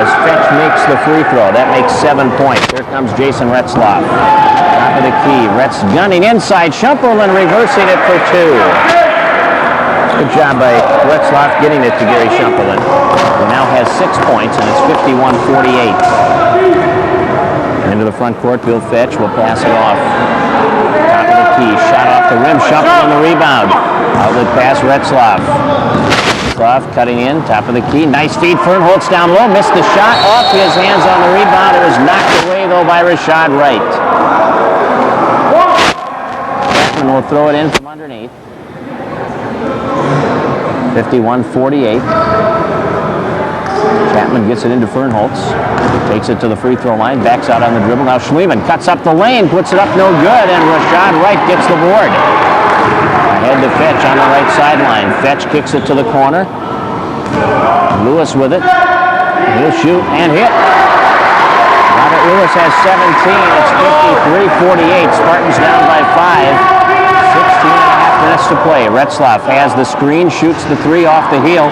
as Fetch makes the free throw. That makes 7 points. Here comes Jason Retzlaff. Top of the key. Retz gunning inside. Shumperlin reversing it for 2. Good job by Retzlaff getting it to Gary Shumperlin. He now has 6 points, and it's 51-48. Into the front court, Bill Fetch will pass it off. Top of the key, shot off Off the rim, Shumpel on the rebound. Outlet pass, Retzlaff. Retzlaff cutting in, top of the key. Nice feed, Fernholtz down low. Missed the shot. Off his hands on the rebound. It was knocked away, though, by Rashad Wright. Chapman will throw it in from underneath. 51-48. Chapman gets it into Fernholtz. Takes it to the free throw line. Backs out on the dribble. Now Schliemann cuts up the lane. Puts it up no good. And Rashad Wright gets the board. Ahead to Fetch on the right sideline. Fetch kicks it to the corner. Lewis with it. He'll shoot and hit. Robert Lewis has 17. It's 53-48. Spartans down by 5. 16 and a half minutes to play. Retzlaff has the screen. Shoots the three off the heel.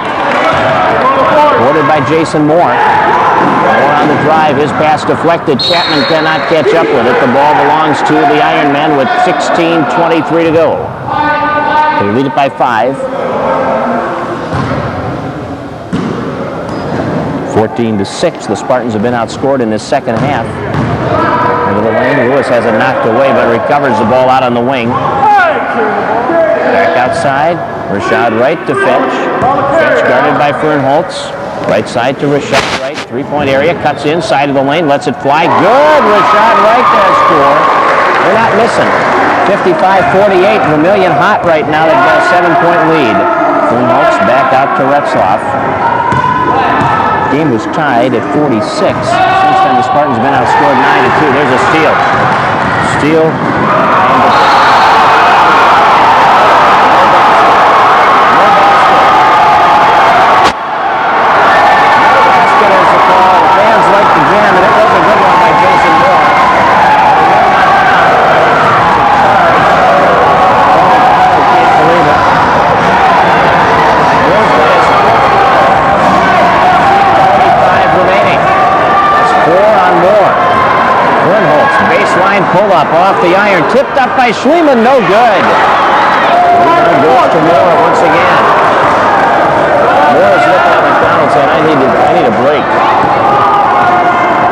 Boarded by Jason Moore. Moore on the drive. His pass deflected. Chapman cannot catch up with it. The ball belongs to the Ironmen with 16:23 to go. They lead it by 5. 14-6. The Spartans have been outscored in this second half. Into the lane. Lewis has it knocked away, but recovers the ball out on the wing. Back outside. Rashad Wright to Fetch. Fetch guarded by Fernholtz. Right side to Rashad Wright. Three-point area. Cuts inside of the lane. Lets it fly. Good. Rashad Wright does score. They're not missing. 55-48. Vermilion hot right now. They've got a 7-point lead. Fernholtz back out to Retzlaff. Game was tied at 46. Since then, the Spartans have been outscored 9-2. There's a steal. Steal. Pull-up off the iron, tipped up by Schliemann, no good. Rebound goes to Moore once again. Moore is looking at McDonald saying, I need a break.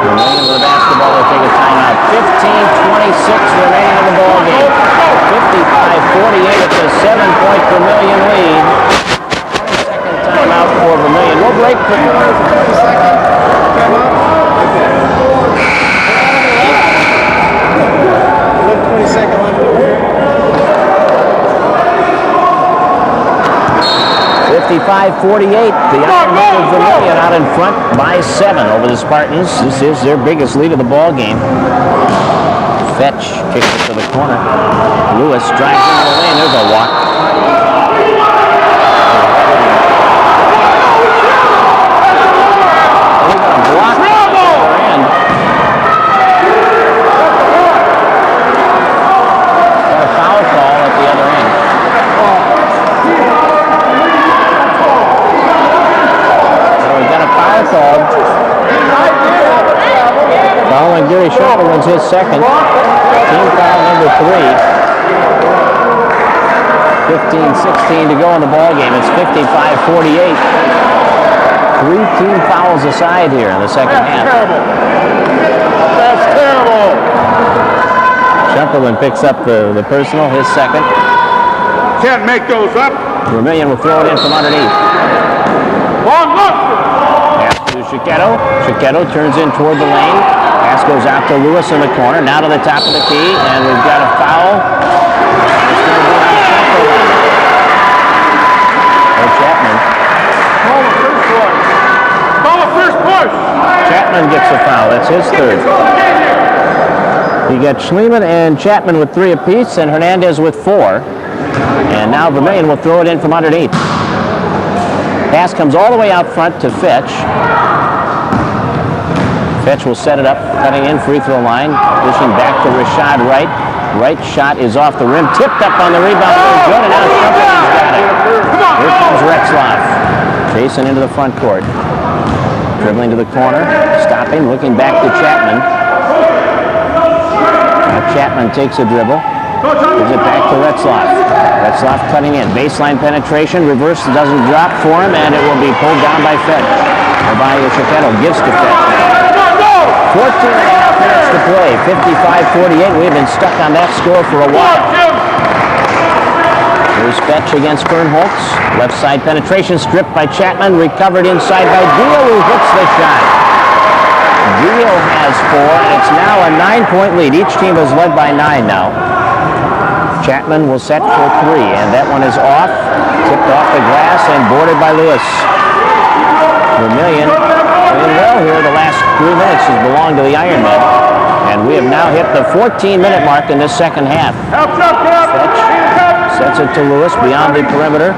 Remaining with the basketball, they'll take a timeout. 15:26 remaining in the ball game. 55-48, it's a 7-point Vermilion lead. Second timeout for Vermilion. We'll break for 30 seconds. 55-48. The Ironmen of Vermilion out in front by 7 over the Spartans. This is their biggest lead of the ball game. Fetch kicks it to the corner. Lewis drives into the lane. There's a walk. They're going to block the other end. Got a foul call at the other end. Foul on Gary Shumpel wins his second. Team foul number 3. 15-16 to go in the ball game. It's 55-48. 3 team fouls aside here in the second half. That's terrible. Shumpel picks up the personal, his second. Can't make those up. Vermilion will throw it in from underneath. Long look. Pass to Chiquetto. Chiquetto turns in toward the lane. Pass goes out to Lewis in the corner. Now to the top of the key, and we've got a foul. It's going to be on Shumpel. Or Chapman. Call the first one. Call the first push. Chapman gets a foul. That's his third. You got Schliemann and Chapman with 3 apiece, and Hernandez with 4. And now Vermilion will throw it in from underneath. Pass comes all the way out front to Fetch. Fetch will set it up, cutting in free throw line, pushing back to Rashad Wright. Right shot is off the rim, tipped up on the rebound. Good, and now Shumpel's got it. Here comes Retzlaff, chasing into the front court. Dribbling to the corner, stopping, looking back to Chapman. Now Chapman takes a dribble, gives it back to Retzlaff. Retzlaff cutting in, baseline penetration, reverse doesn't drop for him, and it will be pulled down by Fetch. Or by Chiquetto, gives to Fetch. 14 and a half minutes to play, 55-48. We've been stuck on that score for a while. Here's Fetch against Fernholtz. Left side penetration stripped by Chapman. Recovered inside by Deal, who hits the shot. Deal has 4, and it's now a 9-point lead. Each team is led by 9 now. Chapman will set for 3, and that one is off. Tipped off the glass and boarded by Lewis. Vermilion doing well here. The last 3 minutes has belonged to the Ironmen. And we have now hit the 14-minute mark in this second half. Fetch sets it to Lewis beyond the perimeter.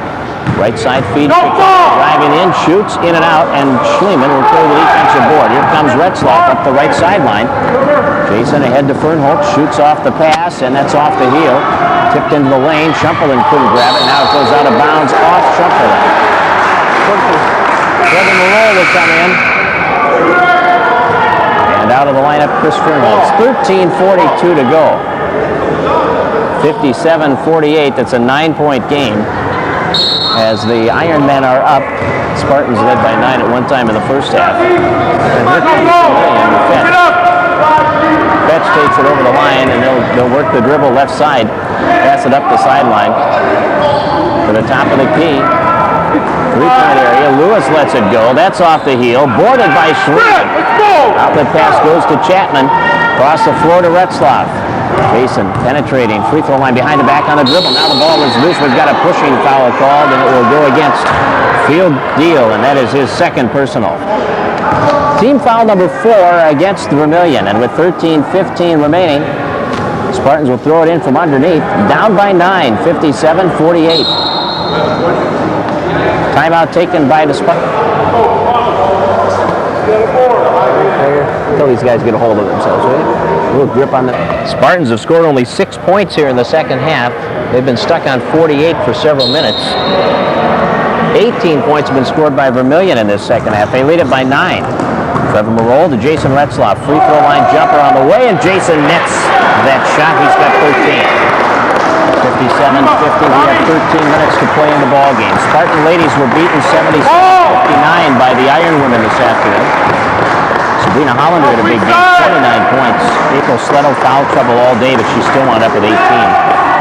Right side feed, driving in, shoots in and out, and Schliemann will clear the defensive board. Here comes Retzlaff up the right sideline. Jason ahead to Fernholtz, shoots off the pass, and that's off the heel. Tipped into the lane, Schumperling couldn't grab it. Now it goes out of bounds off Schumperling. Kevin Moreau will come in. And out of the lineup, Chris Fernholtz. 13:42 to go. 57-48, that's a 9-point game. As the Ironmen are up, Spartans led by 9 at one time in the first half. And here comes Fetch. Fetch takes it over the line, and they'll work the dribble left side, pass it up the sideline to the top of the key. 3-point area. Lewis lets it go. That's off the heel. Boarded by Schliemann. Outlet pass goes to Chapman. Across the floor to Retzlaff. Jason penetrating. Free throw line behind the back on the dribble. Now the ball is loose. We've got a pushing foul called, and it will go against Field Deal, and that is his second personal. Team foul number 4 against the Vermilion, and with 13:15 remaining, Spartans will throw it in from underneath. Down by 9, 57-48. Timeout taken by the Spartans. Until these guys get a hold of themselves, will you? A little grip on the... Spartans have scored only 6 points here in the second half. They've been stuck on 48 for several minutes. 18 points have been scored by Vermilion in this second half. They lead it by 9. Trevor Moreau to Jason Retzlaff. Free throw line jumper on the way, and Jason nets that shot. He's got 13. 57-50. We have 13 minutes to play in the ball game. Spartan ladies were beaten 76-59 by the Ironwomen this afternoon. Sabrina Hollander had a big game, 29 points. April Sletto foul trouble all day, but she still wound up with 18.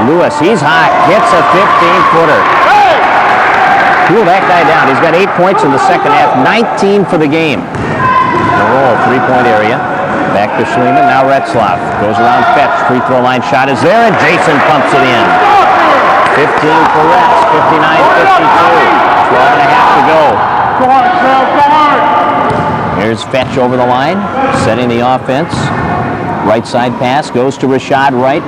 Lewis, he's hot, hits a 15-footer. Cool that guy down. He's got 8 points in the second half, 19 for the game. Moreau, 3-point area. Back to Schliemann, now Retzlaff. Goes around Fetch, free throw line shot is there, and Jason pumps it in. 15 for Retz, 59-52. 12 and a half to go. Go hard, Trail, go hard. Here's Fetch over the line, setting the offense. Right side pass goes to Rashad Wright.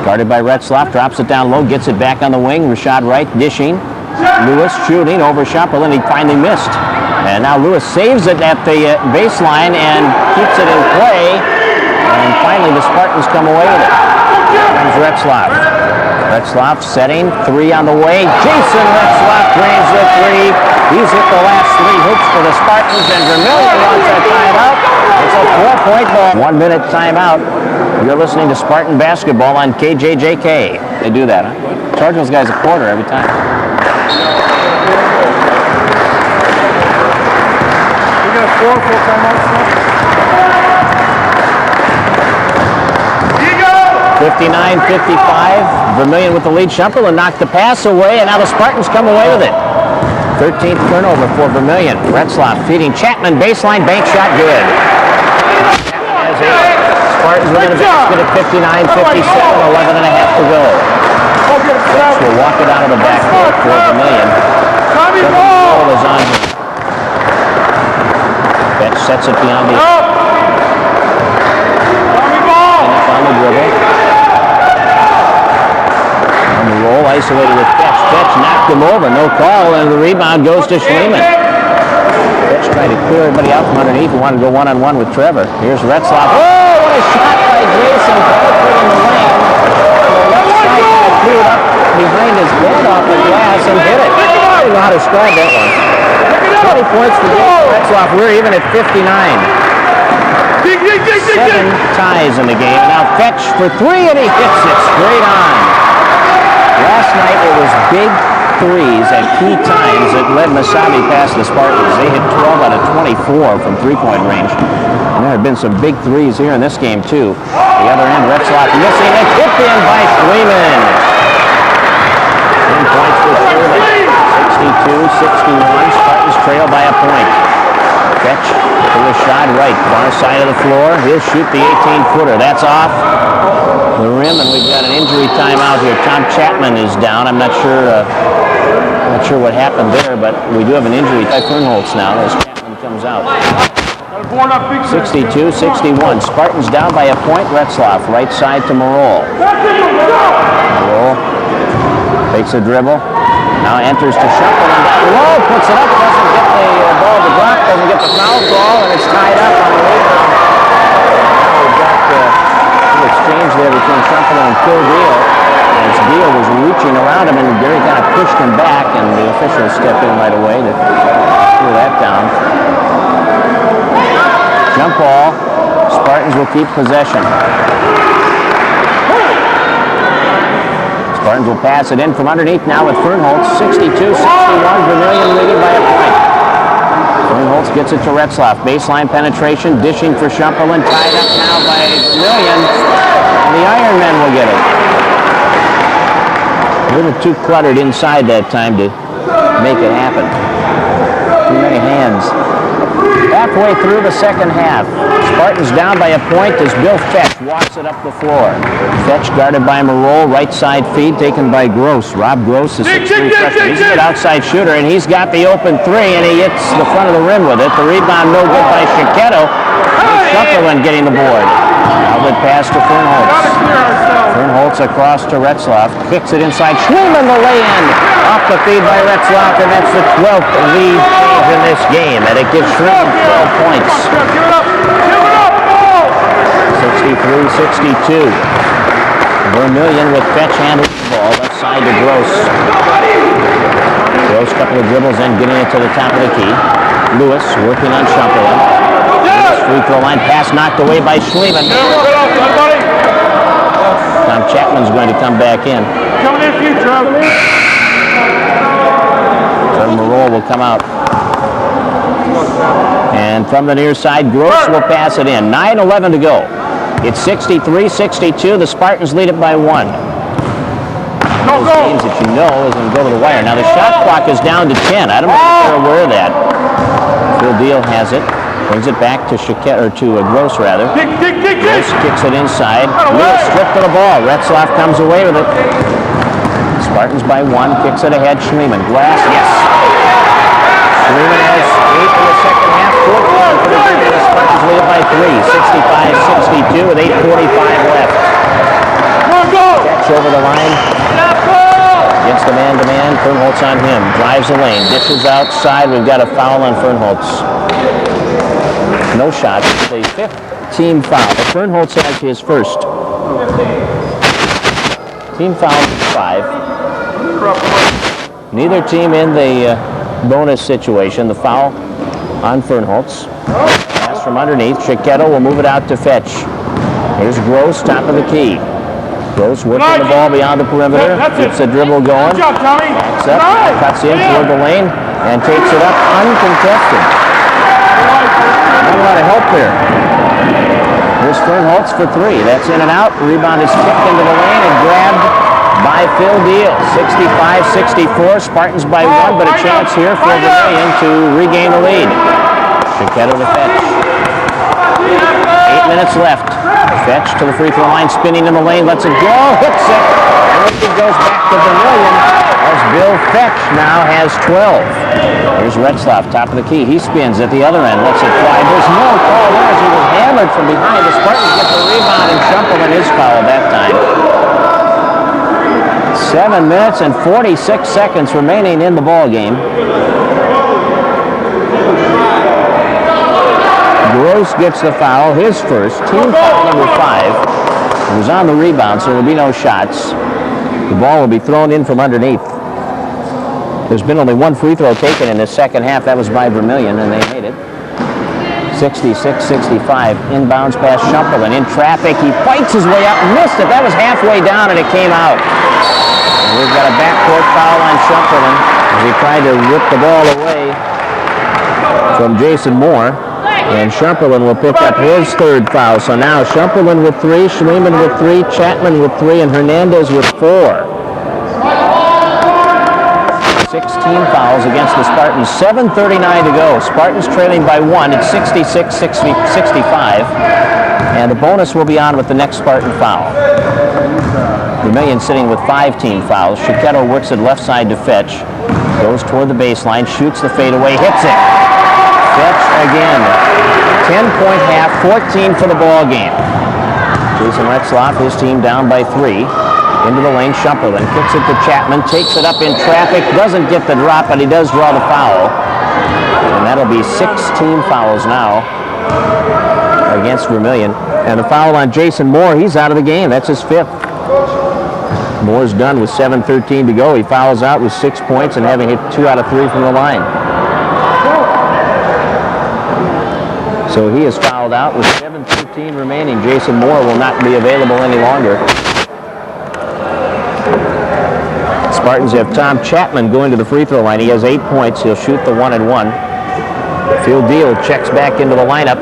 Guarded by Retzlaff, drops it down low, gets it back on the wing. Rashad Wright dishing. Lewis shooting over Schumperling, he finally missed. And now Lewis saves it at the baseline and keeps it in play. And finally the Spartans come away with it. Comes Retzlaff. Retzlaff setting, 3 on the way. Jason Retzlaff drains the 3. He's hit the last 3 hoops for the Spartans, and Vermilion wants a timeout. It's a 4-point ball. 1 minute timeout. You're listening to Spartan basketball on KJJK. They do that, huh? Charge those guys a quarter every time. We got 4 full timeouts now. 59-55. Vermilion with the lead. Schumperling knocked the pass away, and now the Spartans come away with it. 13th turnover for Vermilion. Retzlaff feeding Chapman, baseline, bank shot, good. Spartans within a basket at 59-57, 11 and a half to go. Fetch will walk it out of the backcourt for Vermilion. Ball is on him. Fetch sets it beyond the... on the dribble. On the roll, isolated with Fetch. Fetch knocked him over, no call, and the rebound goes to Schliemann. Fetch tried to clear everybody out from underneath and wanted to go one-on-one with Trevor. Here's Retzlaff. Oh, what a shot by Jason, penetrating the lane. The left side kind of threw it up behind his head off the glass and hit it. I don't know how to describe that one. 20 points for Retzlaff. We're even at 59. 7 ties in the game. Now Fetch for 3, and he hits it straight on. Last night it was big threes at key times that led Masabi past the Spartans. They hit 12 out of 24 from three-point range. And there have been some big threes here in this game, too. The other end, Retzlaff missing and tipped in by Schliemann. 10 points right, far side of the floor. He'll shoot the 18-footer. That's off the rim, and we've got an injury timeout here. Tom Chapman is down. I'm not sure what happened there, but we do have an injury by Fernholz now as Chapman comes out. 62-61. Spartans down by a point. Retzlaff, right side to Marol. Marol takes a dribble. Now enters to Shufflin down low, puts it up, doesn't get the ball to drop, doesn't get the foul call, and it's tied up on the rebound. Now we've got an exchange there between Shufflin and Phil Deal. As Deal was reaching around him, and Gary kind of pushed him back, and the officials stepped in right away to pull that down. Jump ball. Spartans will keep possession. Spartans will pass it in from underneath now with Fernholz. 62-61. Vermilion leading by a point. Fernholz gets it to Retzlaff. Baseline penetration. Dishing for Schumperlin. Tied up now by Vermilion. And the Ironmen will get it. A little too cluttered inside that time to make it happen. Too many hands. Halfway through the second half. Spartans down by a point as Bill Fetch walks it up the floor. Fetch guarded by Marol, right side feed taken by Gross. Rob Gross is 6'3" freshman. He's a good outside shooter, and he's got the open three, and he hits the front of the rim with it. The rebound no good by Chiquetto. Shufflin getting the board. Outlet pass to Fernholz. Fernholz across to Retzlaff. Kicks it inside. Schliemann the lay-in. Off the feed by Retzlaff, and that's the 12th lead change in this game. And it gives Schliemann 12 points. 63-62. Vermilion with Fetch handling the ball. Left side to Gross. Gross, couple of dribbles in, getting it to the top of the key. Lewis working on Schumperlin. Free throw line pass knocked away by Schliemann. Tom Chapman's going to come back in. Coming in for you, Trevor. Marol will come out. And from the near side, Gross will pass it in. 9:11 to go. It's 63-62. The Spartans lead it by 1. One of those games that you know is going to go to the wire. Now the shot clock is down to 10. I don't know if you're aware of that. Phil Deal has it. Brings it back to Chiquette, or to Gross rather. Gross kicks it inside. Lewis stripped of the ball. Retzlaff comes away with it. Spartans by 1. Kicks it ahead. Schliemann. Glass. Yes. Schliemann has 8 in the second half. 14 for the Spartans lead it by 3. 65-62 with 8:45 left. Catch over the line. Against the man-to-man. Fernholz on him. Drives the lane. Dishes outside. We've got a foul on Fernholz. No shots. The 5th team foul. Fernholz has his first. Team foul 5. Neither team in the bonus situation. The foul on Fernholz. Pass from underneath. Chiquetto will move it out to Fetch. Here's Gross, top of the key. Gross working the ball beyond the perimeter. Gets the dribble going. Backs up. Cuts in toward the lane and takes it up uncontested. Not a lot of help there. Here's Fernholz for 3. That's in and out. Rebound is kicked into the lane and grabbed by Phil Deal. 65-64. Spartans by 1, but a chance here for Vermilion to regain the lead. Chiquetto to Fetch. 8 minutes left. Fetch to the free throw line, spinning in the lane, lets it go, hits it, and it goes back to Vermilion as Bill Fetch now has 12. Here's Retzlaff, top of the key. He spins at the other end, lets it fly. There's no call there as he was hammered from behind. The Spartans get the rebound, and Schumperlin is fouled that time. 7 minutes and 46 seconds remaining in the ball game. Gross gets the foul, his first, team foul number 5. He was on the rebound, so there will be no shots. The ball will be thrown in from underneath. There's been only 1 free throw taken in this second half. That was by Vermilion, and they made it. 66-65. Inbounds past Schumperlin. In traffic, he fights his way up, missed it. That was halfway down, and it came out. And we've got a backcourt foul on Schumperlin as he tried to rip the ball away from Jason Moore. And Schumperlin will pick up his 3rd foul. So now Schumperlin with 3, Schliemann with 3, Chapman with 3, and Hernandez with 4. 16 fouls against the Spartans. 7:39 to go. Spartans trailing by 1 at 66-65. And a bonus will be on with the next Spartan foul. Vermilion sitting with 5 team fouls. Chiquetto works it left side to Fetch. Goes toward the baseline, shoots the fadeaway, hits it. Fetch again. 10-point half, 14 for the ball game. Jason Retzlaff, his team down by 3. Into the lane, Shumper then kicks it to Chapman, takes it up in traffic, doesn't get the drop, but he does draw the foul. And that'll be 16 fouls now against Vermilion. And the foul on Jason Moore, he's out of the game. That's his 5th. Moore's done with 7:13 to go. He fouls out with 6 points and having hit 2 out of 3 from the line. So he is fouled out with 7:13 remaining. Jason Moore will not be available any longer. Spartans have Tom Chapman going to the free throw line. He has 8 points. He'll shoot the 1 and 1. Phil Deal checks back into the lineup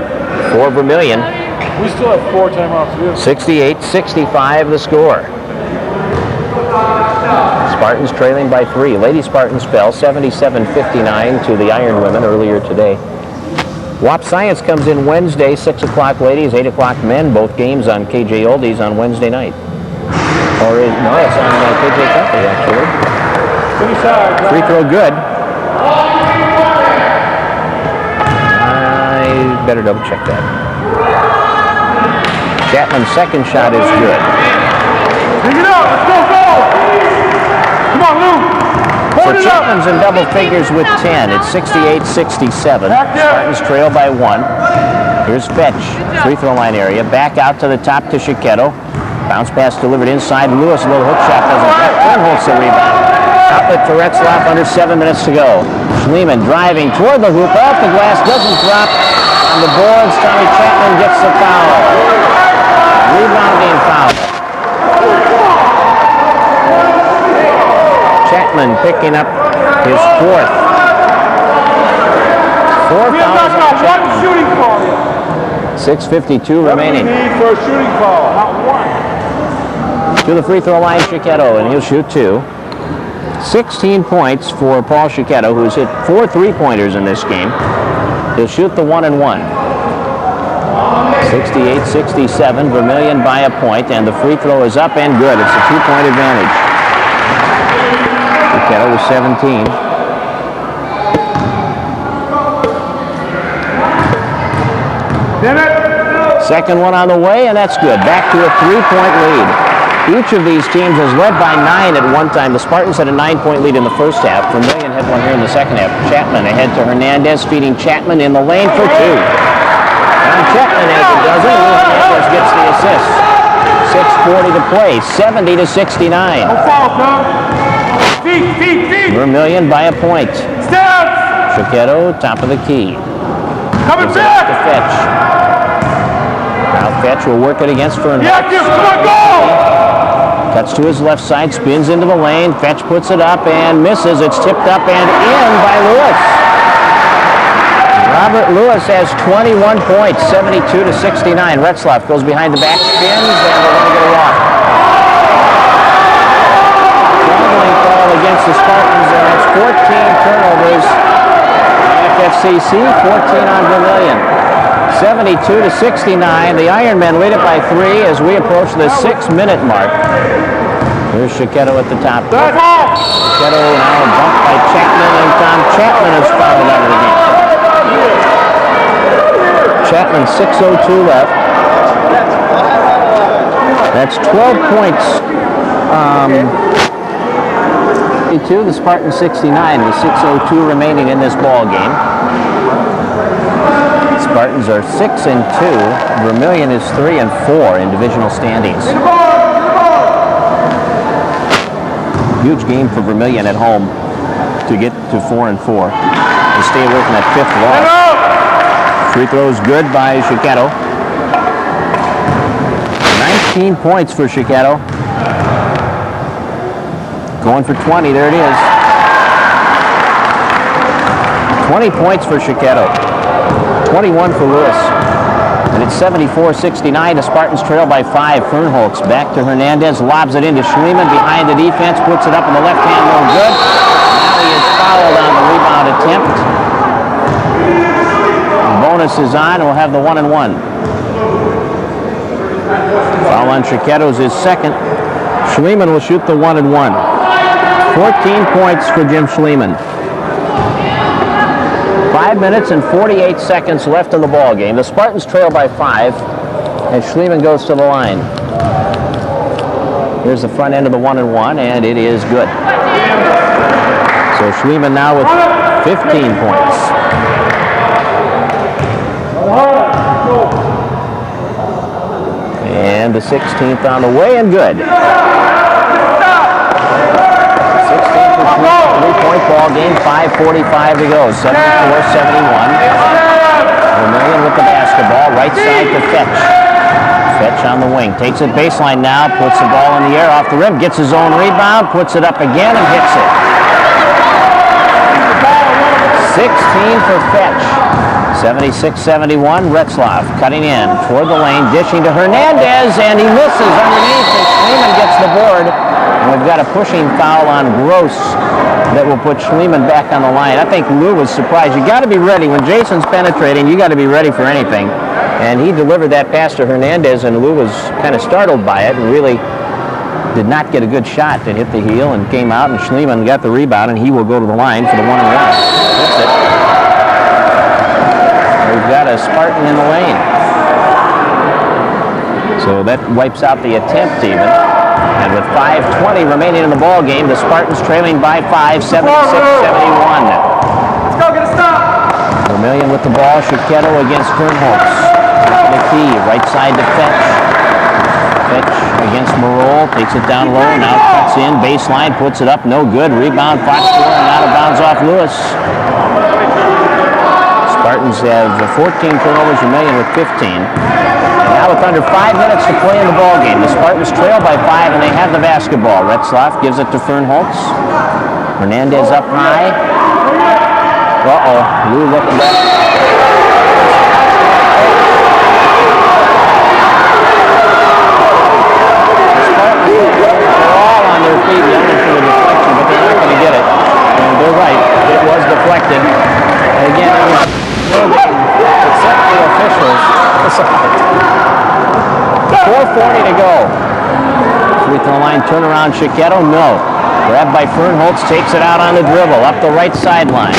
for Vermilion. We still have 4 timeouts. 68-65 the score. Spartans trailing by 3. Lady Spartans fell 77-59 to the Ironwomen earlier today. WAP Science comes in Wednesday, 6 o'clock ladies, 8 o'clock men. Both games on KJ Oldies on Wednesday night. Or no, it's on KJ Company actually. Free throw good. I better double check that. Chapman's second shot is good. Bring it up, let's go, go! Come on, Lou! So Chapman's in double figures with 10. It's 68-67. Spartans trail by 1. Here's Fetch, free throw line area. Back out to the top to Chiquetto. Bounce pass delivered inside. Lewis, a little hook shot doesn't get. Holds the rebound. Outlet for Retzlaff, under 7 minutes to go. Schliemann driving toward the hoop. Off the glass, doesn't drop. On the boards, Tommy Chapman gets the foul. Rebounding foul. Chapman picking up his 4th. 4 fouls on Chapman. Shooting call. 6:52 remaining. Need for a shooting call, not 1. To the free throw line, Chiquetto, and he'll shoot 2. 16 points for Paul Chiquetto, who's hit 4 3-pointers in this game. He'll shoot the 1 and 1. 68-67, Vermilion by a point, and the free throw is up and good. It's a 2-point advantage. Chiquetto with 17. Second one on the way, and that's good. Back to a 3-point lead. Each of these teams has led by 9 at one time. The Spartans had a 9-point lead in the first half. Vermilion had one here in the second half. Chapman ahead to Hernandez, feeding Chapman in the lane for 2. And Chapman has a dozen. Hernandez gets the assist. 6:40 to play. 70-69. Vermilion by a point. Chiquetto, top of the key. Coming back! To Fetch. Now Fetch will work it against Fergus. Yeah, come on, go! Cuts to his left side, spins into the lane. Fetch puts it up and misses. It's tipped up and in by Lewis. Robert Lewis has 21 points, 72-69. Retzlaff goes behind the back, spins, and they're going to get a walk. Traveling call against the Spartans, and that's 14 turnovers. FFCC, 14 on Vermilion. 72-69. The Ironmen lead it by 3 as we approach the 6-minute mark. Here's Chiquetto at the top. Chiquetto now bumped by Chapman, and Tom Chapman is fouled out of the game. Chapman, 6:02 left. That's 12 points. 52, the Spartans 69 with 6:02 remaining in this ball game. Spartans are 6-2. Vermilion is 3-4 in divisional standings. Huge game for Vermilion at home to get to 4-4 and stay away from that 5th loss. Free throws good by Chiquetto. 19 points for Chiquetto. Going for 20, there it is. 20 points for Chiquetto. 21 for Lewis. And it's 74-69. The Spartans trail by 5. Fernholtz back to Hernandez, lobs it into Schliemann behind the defense, puts it up in the left hand, no good. Now he is fouled on the rebound attempt. Bonus is on, and we'll have the 1-and-1. Foul on Chiquetto's is second. Schliemann will shoot the 1-and-1. 14 points for Jim Schliemann. 5 minutes and 48 seconds left in the ball game. The Spartans trail by 5, and Schliemann goes to the line. Here's the front end of the 1-and-1, and it is good. So Schliemann now with 15 points. And the 16th on the way, and good. 16th for Schliemann, 3-point ball game, 5:45 to go, 74-71. Vermilion with the basketball, right side to Fetch. Fetch on the wing, takes it baseline now, puts the ball in the air off the rim, gets his own rebound, puts it up again and hits it. 16 for Fetch. 76-71, Retzlaff cutting in toward the lane, dishing to Hernandez, and he misses underneath, and Schliemann gets the board. And we've got a pushing foul on Gross that will put Schliemann back on the line. I think Lou was surprised. You got to be ready. When Jason's penetrating, you got to be ready for anything. And he delivered that pass to Hernandez, and Lou was kind of startled by it and really did not get a good shot. It hit the heel and came out, and Schliemann got the rebound, and he will go to the line for the 1-and-1. That's it. We've got a Spartan in the lane. So that wipes out the attempt even. And with 5:20 remaining in the ball game, the Spartans trailing by 5, 76-71. Let's go, get a stop. Vermilion with the ball, Chiquetto against Fernholtz. The key, right side to Fetch. Fetch against Marol, takes it down low, now cuts in, baseline, puts it up, no good. Rebound, Foxborough, and out of bounds off Lewis. Spartans have 14 turnovers, Vermilion with 15. And now with under 5 minutes to play in the ball game, the Spartans trail by 5, and they have the basketball. Retzlaff gives it to Fernholtz. Hernandez up high. Uh-oh, Lou looking back. They're all on their feet yelling for the deflection, but they're not going to get it. And they're right, it was deflected. And again, it was except the officials. 4:40 to go. Free throw line, turnaround, Chiquetto, no. Grabbed by Fernholtz, takes it out on the dribble, up the right sideline.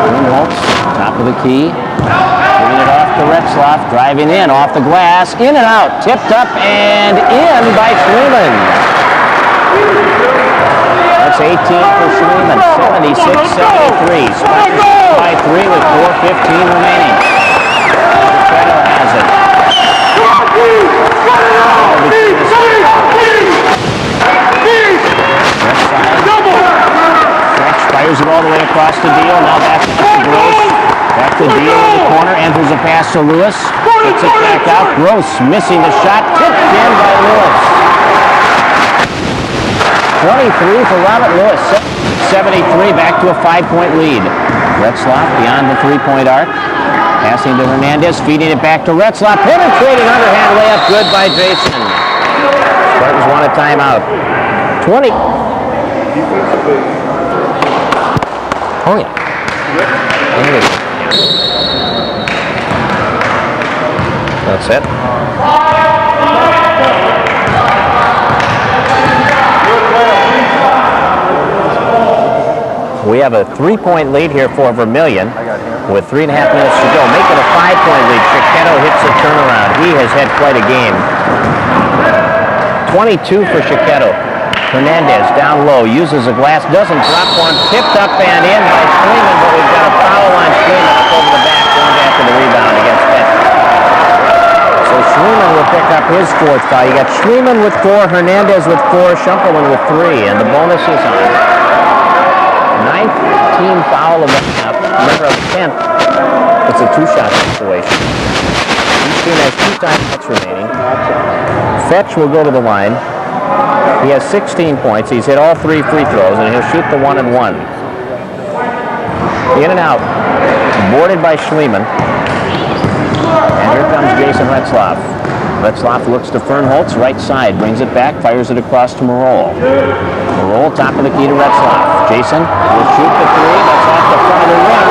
Fernholtz, top of the key. Giving it off to Retzlaff, driving in, off the glass, in and out, tipped up and in by Schliemann. That's 18 for Schliemann, 76-73. Spartans by 3 with 4:15 remaining. Chiquetto has it. Fetch fires it all the way across the deal. Now back to Gross. Back to Deal in the corner. Enters a pass to Lewis. Puts it back out. Gross missing the shot. Tipped in by Lewis. 23 for Robert Lewis. 73, back to a 5-point lead. Retzlaff beyond the 3-point arc. Passing to Hernandez, feeding it back to Retzlaff. Penetrating underhand layup, good by Jason. Spartans want a timeout. 20. Oh yeah. That's it. We have a 3-point lead here for Vermilion with 3.5 minutes to go. Make it a 5-point lead. Chiquetto hits a turnaround. He has had quite a game. 22 for Chiquetto. Hernandez down low, uses a glass, doesn't drop one, tipped up and in by Schliemann, but we've got a foul on Schliemann up over the back, going after the rebound against Fetch. So Schliemann will pick up his 4th foul. You got Schliemann with 4, Hernandez with 4, Schumpelman with 3, and the bonus is on. 9th team foul of the half. Remember, of 10th, it's a 2-shot situation. Each team has 2 timeouts remaining. Fetch will go to the line. He has 16 points. He's hit all 3 free throws, and he'll shoot the 1-and-1. In and out. Boarded by Schliemann. And here comes Jason Retzlaff. Retzlaff looks to Fernholz, right side, brings it back, fires it across to Marol. Marol, top of the key to Retzlaff. Jason will shoot the three. That's off the front of the rim.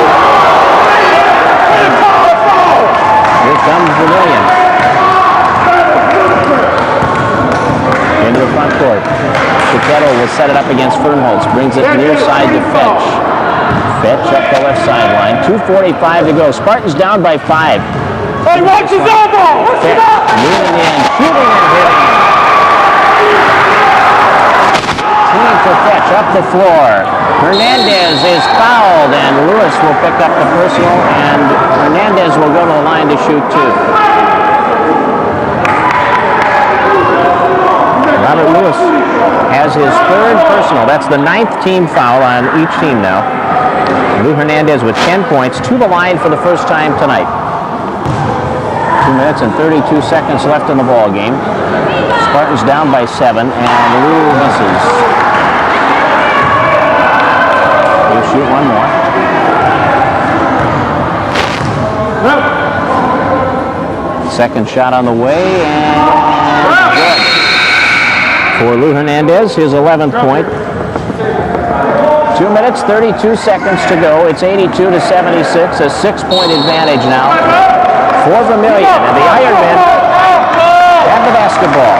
Here comes Vermilion. Into the front court. Chiquetto will set it up against Fernholz. Brings it near side to Fetch. Fetch up the left sideline. 2:45 to go. Spartans down by 5. Hey, watch his elbow! Fetch moving in, shooting and hitting. Team for Fetch up the floor. Hernandez is fouled, and Lewis will pick up the personal, and Hernandez will go to the line to shoot 2. Robert Lewis has his 3rd personal. That's the 9th team foul on each team now. Lou Hernandez with 10 points to the line for the first time tonight. 2 minutes and 32 seconds left in the ball game. Spartans down by 7, and Lou misses. He'll shoot one more. Second shot on the way, and good. For Lou Hernandez, his 11th point. 2 minutes, 32 seconds to go. It's 82 to 76, a 6-point advantage now for Vermilion. And the Ironmen have the basketball.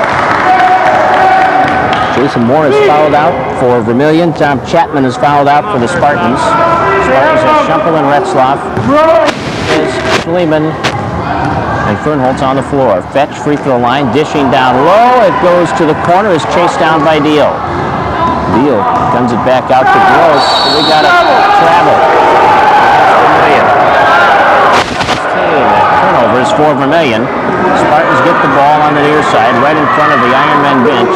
Jason Moore is fouled out for Vermilion. Tom Chapman is fouled out for the Spartans. Spartans have Schumpel and Retzlaff. Schliemann and Fernholz on the floor. Fetch free throw line, dishing down low. It goes to the corner, is chased down by Deal. Deal guns it back out to Gross. We got a travel. Vermilion. 16 turnovers for Vermilion. Spartans get the ball on the near side, right in front of the Ironmen bench.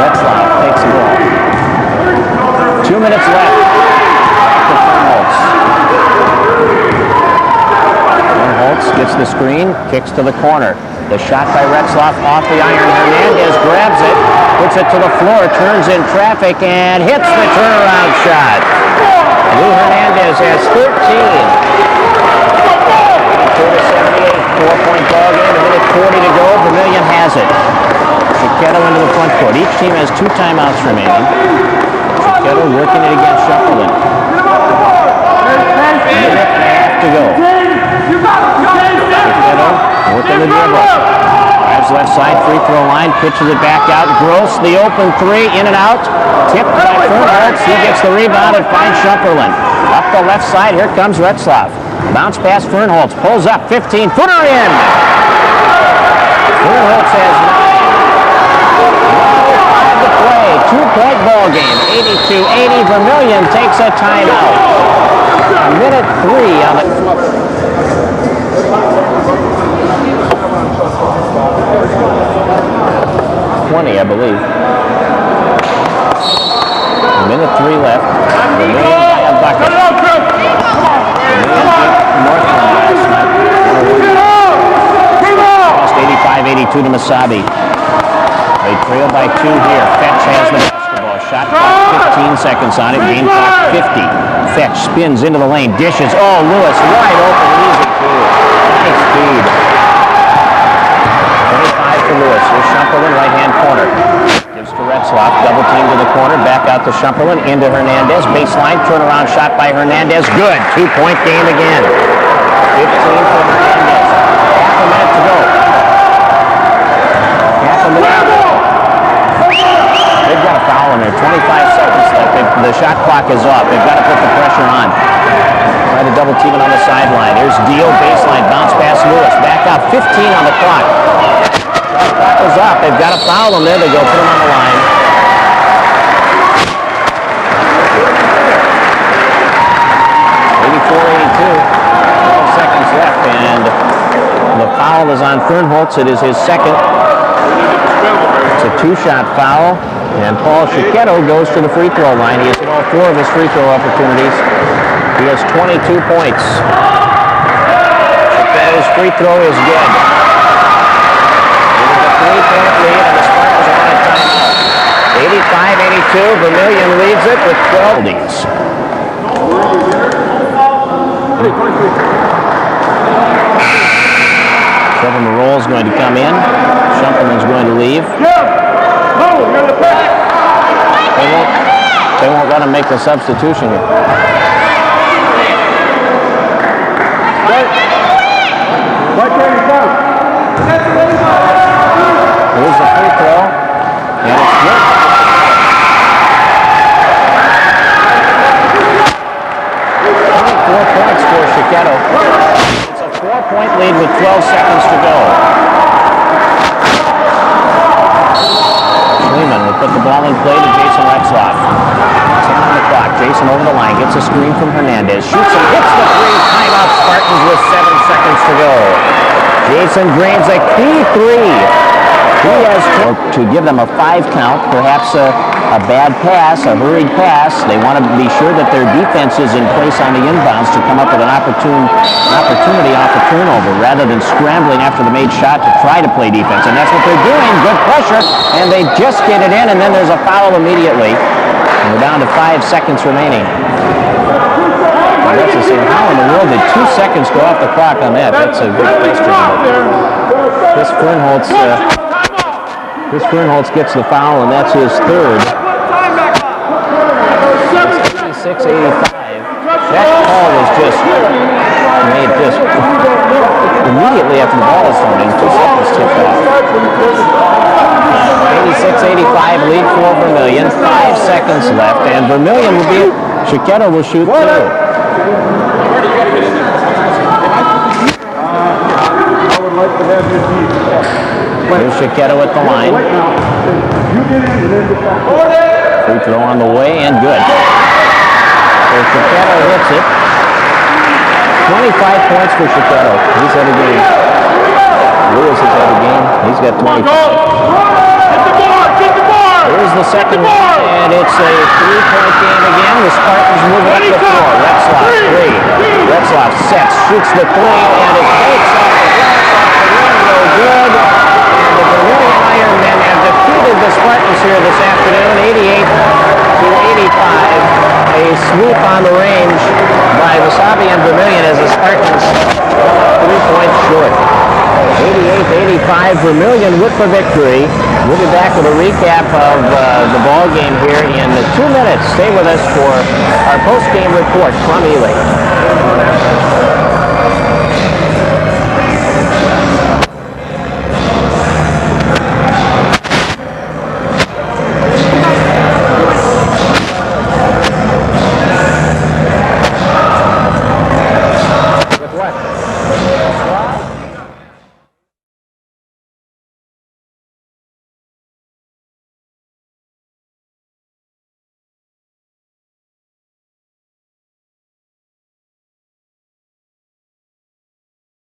Retzlaff takes the ball. 2 minutes left. Fernholz gets the screen, kicks to the corner. The shot by Retzlaff off the iron. Hernandez grabs it, puts it to the floor, turns in traffic, and hits the turnaround shot. Lou Hernandez has 13. 82-78, 4-point ball game, a minute 40 to go. Vermilion has it. Chiquetto into the front court. Each team has 2 timeouts remaining. Chiquetto working it against Shufflin. Minute and a half to go. Chiquetto working the dribble. Drives left side, free throw line, pitches it back out. Gross, the open 3, in and out. Tipped by Fernholz. He gets the rebound and finds Shufflin. Up the left side, here comes Retzlaff. Bounce pass, Fernholz pulls up, 15-footer in. Fernholz has 9. 5 to play, 2-point ball game, 82-80. Vermilion takes a timeout. A minute 3 on the clock. 20, I believe. A minute 3 left. Vermilion by a bucket. Lost 85-82 to Masabi. They trail by 2 here. Fetch has the basketball. Shot clock, 15 seconds on it. Game clock 50. Fetch spins into the lane. Dishes. Oh, Lewis wide open. Easy too. Nice speed. 25 for Lewis. Here's Schumpelin, right-hand corner. Gives to Retzlaff. Double team to the corner. Back out to Schumpelin. Into Hernandez. Baseline. Turnaround shot by Hernandez. Good. 2-point game again. 15 for Hernandez. Half a minute to go. Half a minute to go. They've got a foul in there. 25 seconds left. The shot clock is off. They've got to put the pressure on. Try to double team it on the sideline. Here's Deal. Baseline. Bounce pass Lewis. Back out. 15 on the clock. Shot clock is off. They've got to foul them. There they go. Put them on the line. 84-82. 12 seconds left, and the foul is on Fernholz. It is his second. It's a 2-shot foul, and Paul Chiquetto goes to the free throw line. He has hit all 4 of his free throw opportunities. He has 22 points. Chiquetto's free throw is good. It is a 3-point lead, and the Spartans are on a timeout. 85-82. Vermilion leads it with 12 leads. Governor Roll's going to come in. Shumpelman's going to leave. They won't let him make the substitution here. Here's the free throw, and it's good. 24 points for Chiquetto. It's a 4-point lead with 12 seconds to go. Schliemann will put the ball in play to Jason Retzlaff. 10 on the clock. Jason over the line, gets a screen from Hernandez, shoots and hits the three. Timeout Spartans with 7 seconds to go. Jason drains a key three. He has to give them a 5 count, perhaps a bad pass, a hurried pass. They want to be sure that their defense is in place on the inbounds to come up with an opportunity off the turnover rather than scrambling after the made shot to try to play defense. And that's what they're doing. Good pressure, and they just get it in, and then there's a foul immediately. And we're down to 5 seconds remaining. That's the same. How in the world did 2 seconds go off the clock on that? That's a good question. Chris Fernholtz gets the foul, and that's his third. 86-85. That call was just made just immediately after the ball was thrown in. 2 seconds tipped off. 86-85 lead for Vermilion. 5 seconds left, and Vermilion will be. Chiquetto will shoot two. Here's Chiquetto at the line. Free throw on the way, and good. So Chiquetto hits it. 25 points for Chiquetto. He's had a game. Lewis has had a game. He's got 25. Here's the second one, and it's a 3-point game again. The Spartans move up the floor. Retzlaff, three. Retzlaff sets, shoots the three, and it takes off the glass off the window. Good. And the Vermilion Ironmen have defeated the Spartans here this afternoon, 88-85. A swoop on the range by Wasabi and Vermilion as the Spartans come up 3 points short. 88-85, Vermilion with the victory. We'll be back with a recap of the ball game here in 2 minutes. Stay with us for our post-game report from Ely.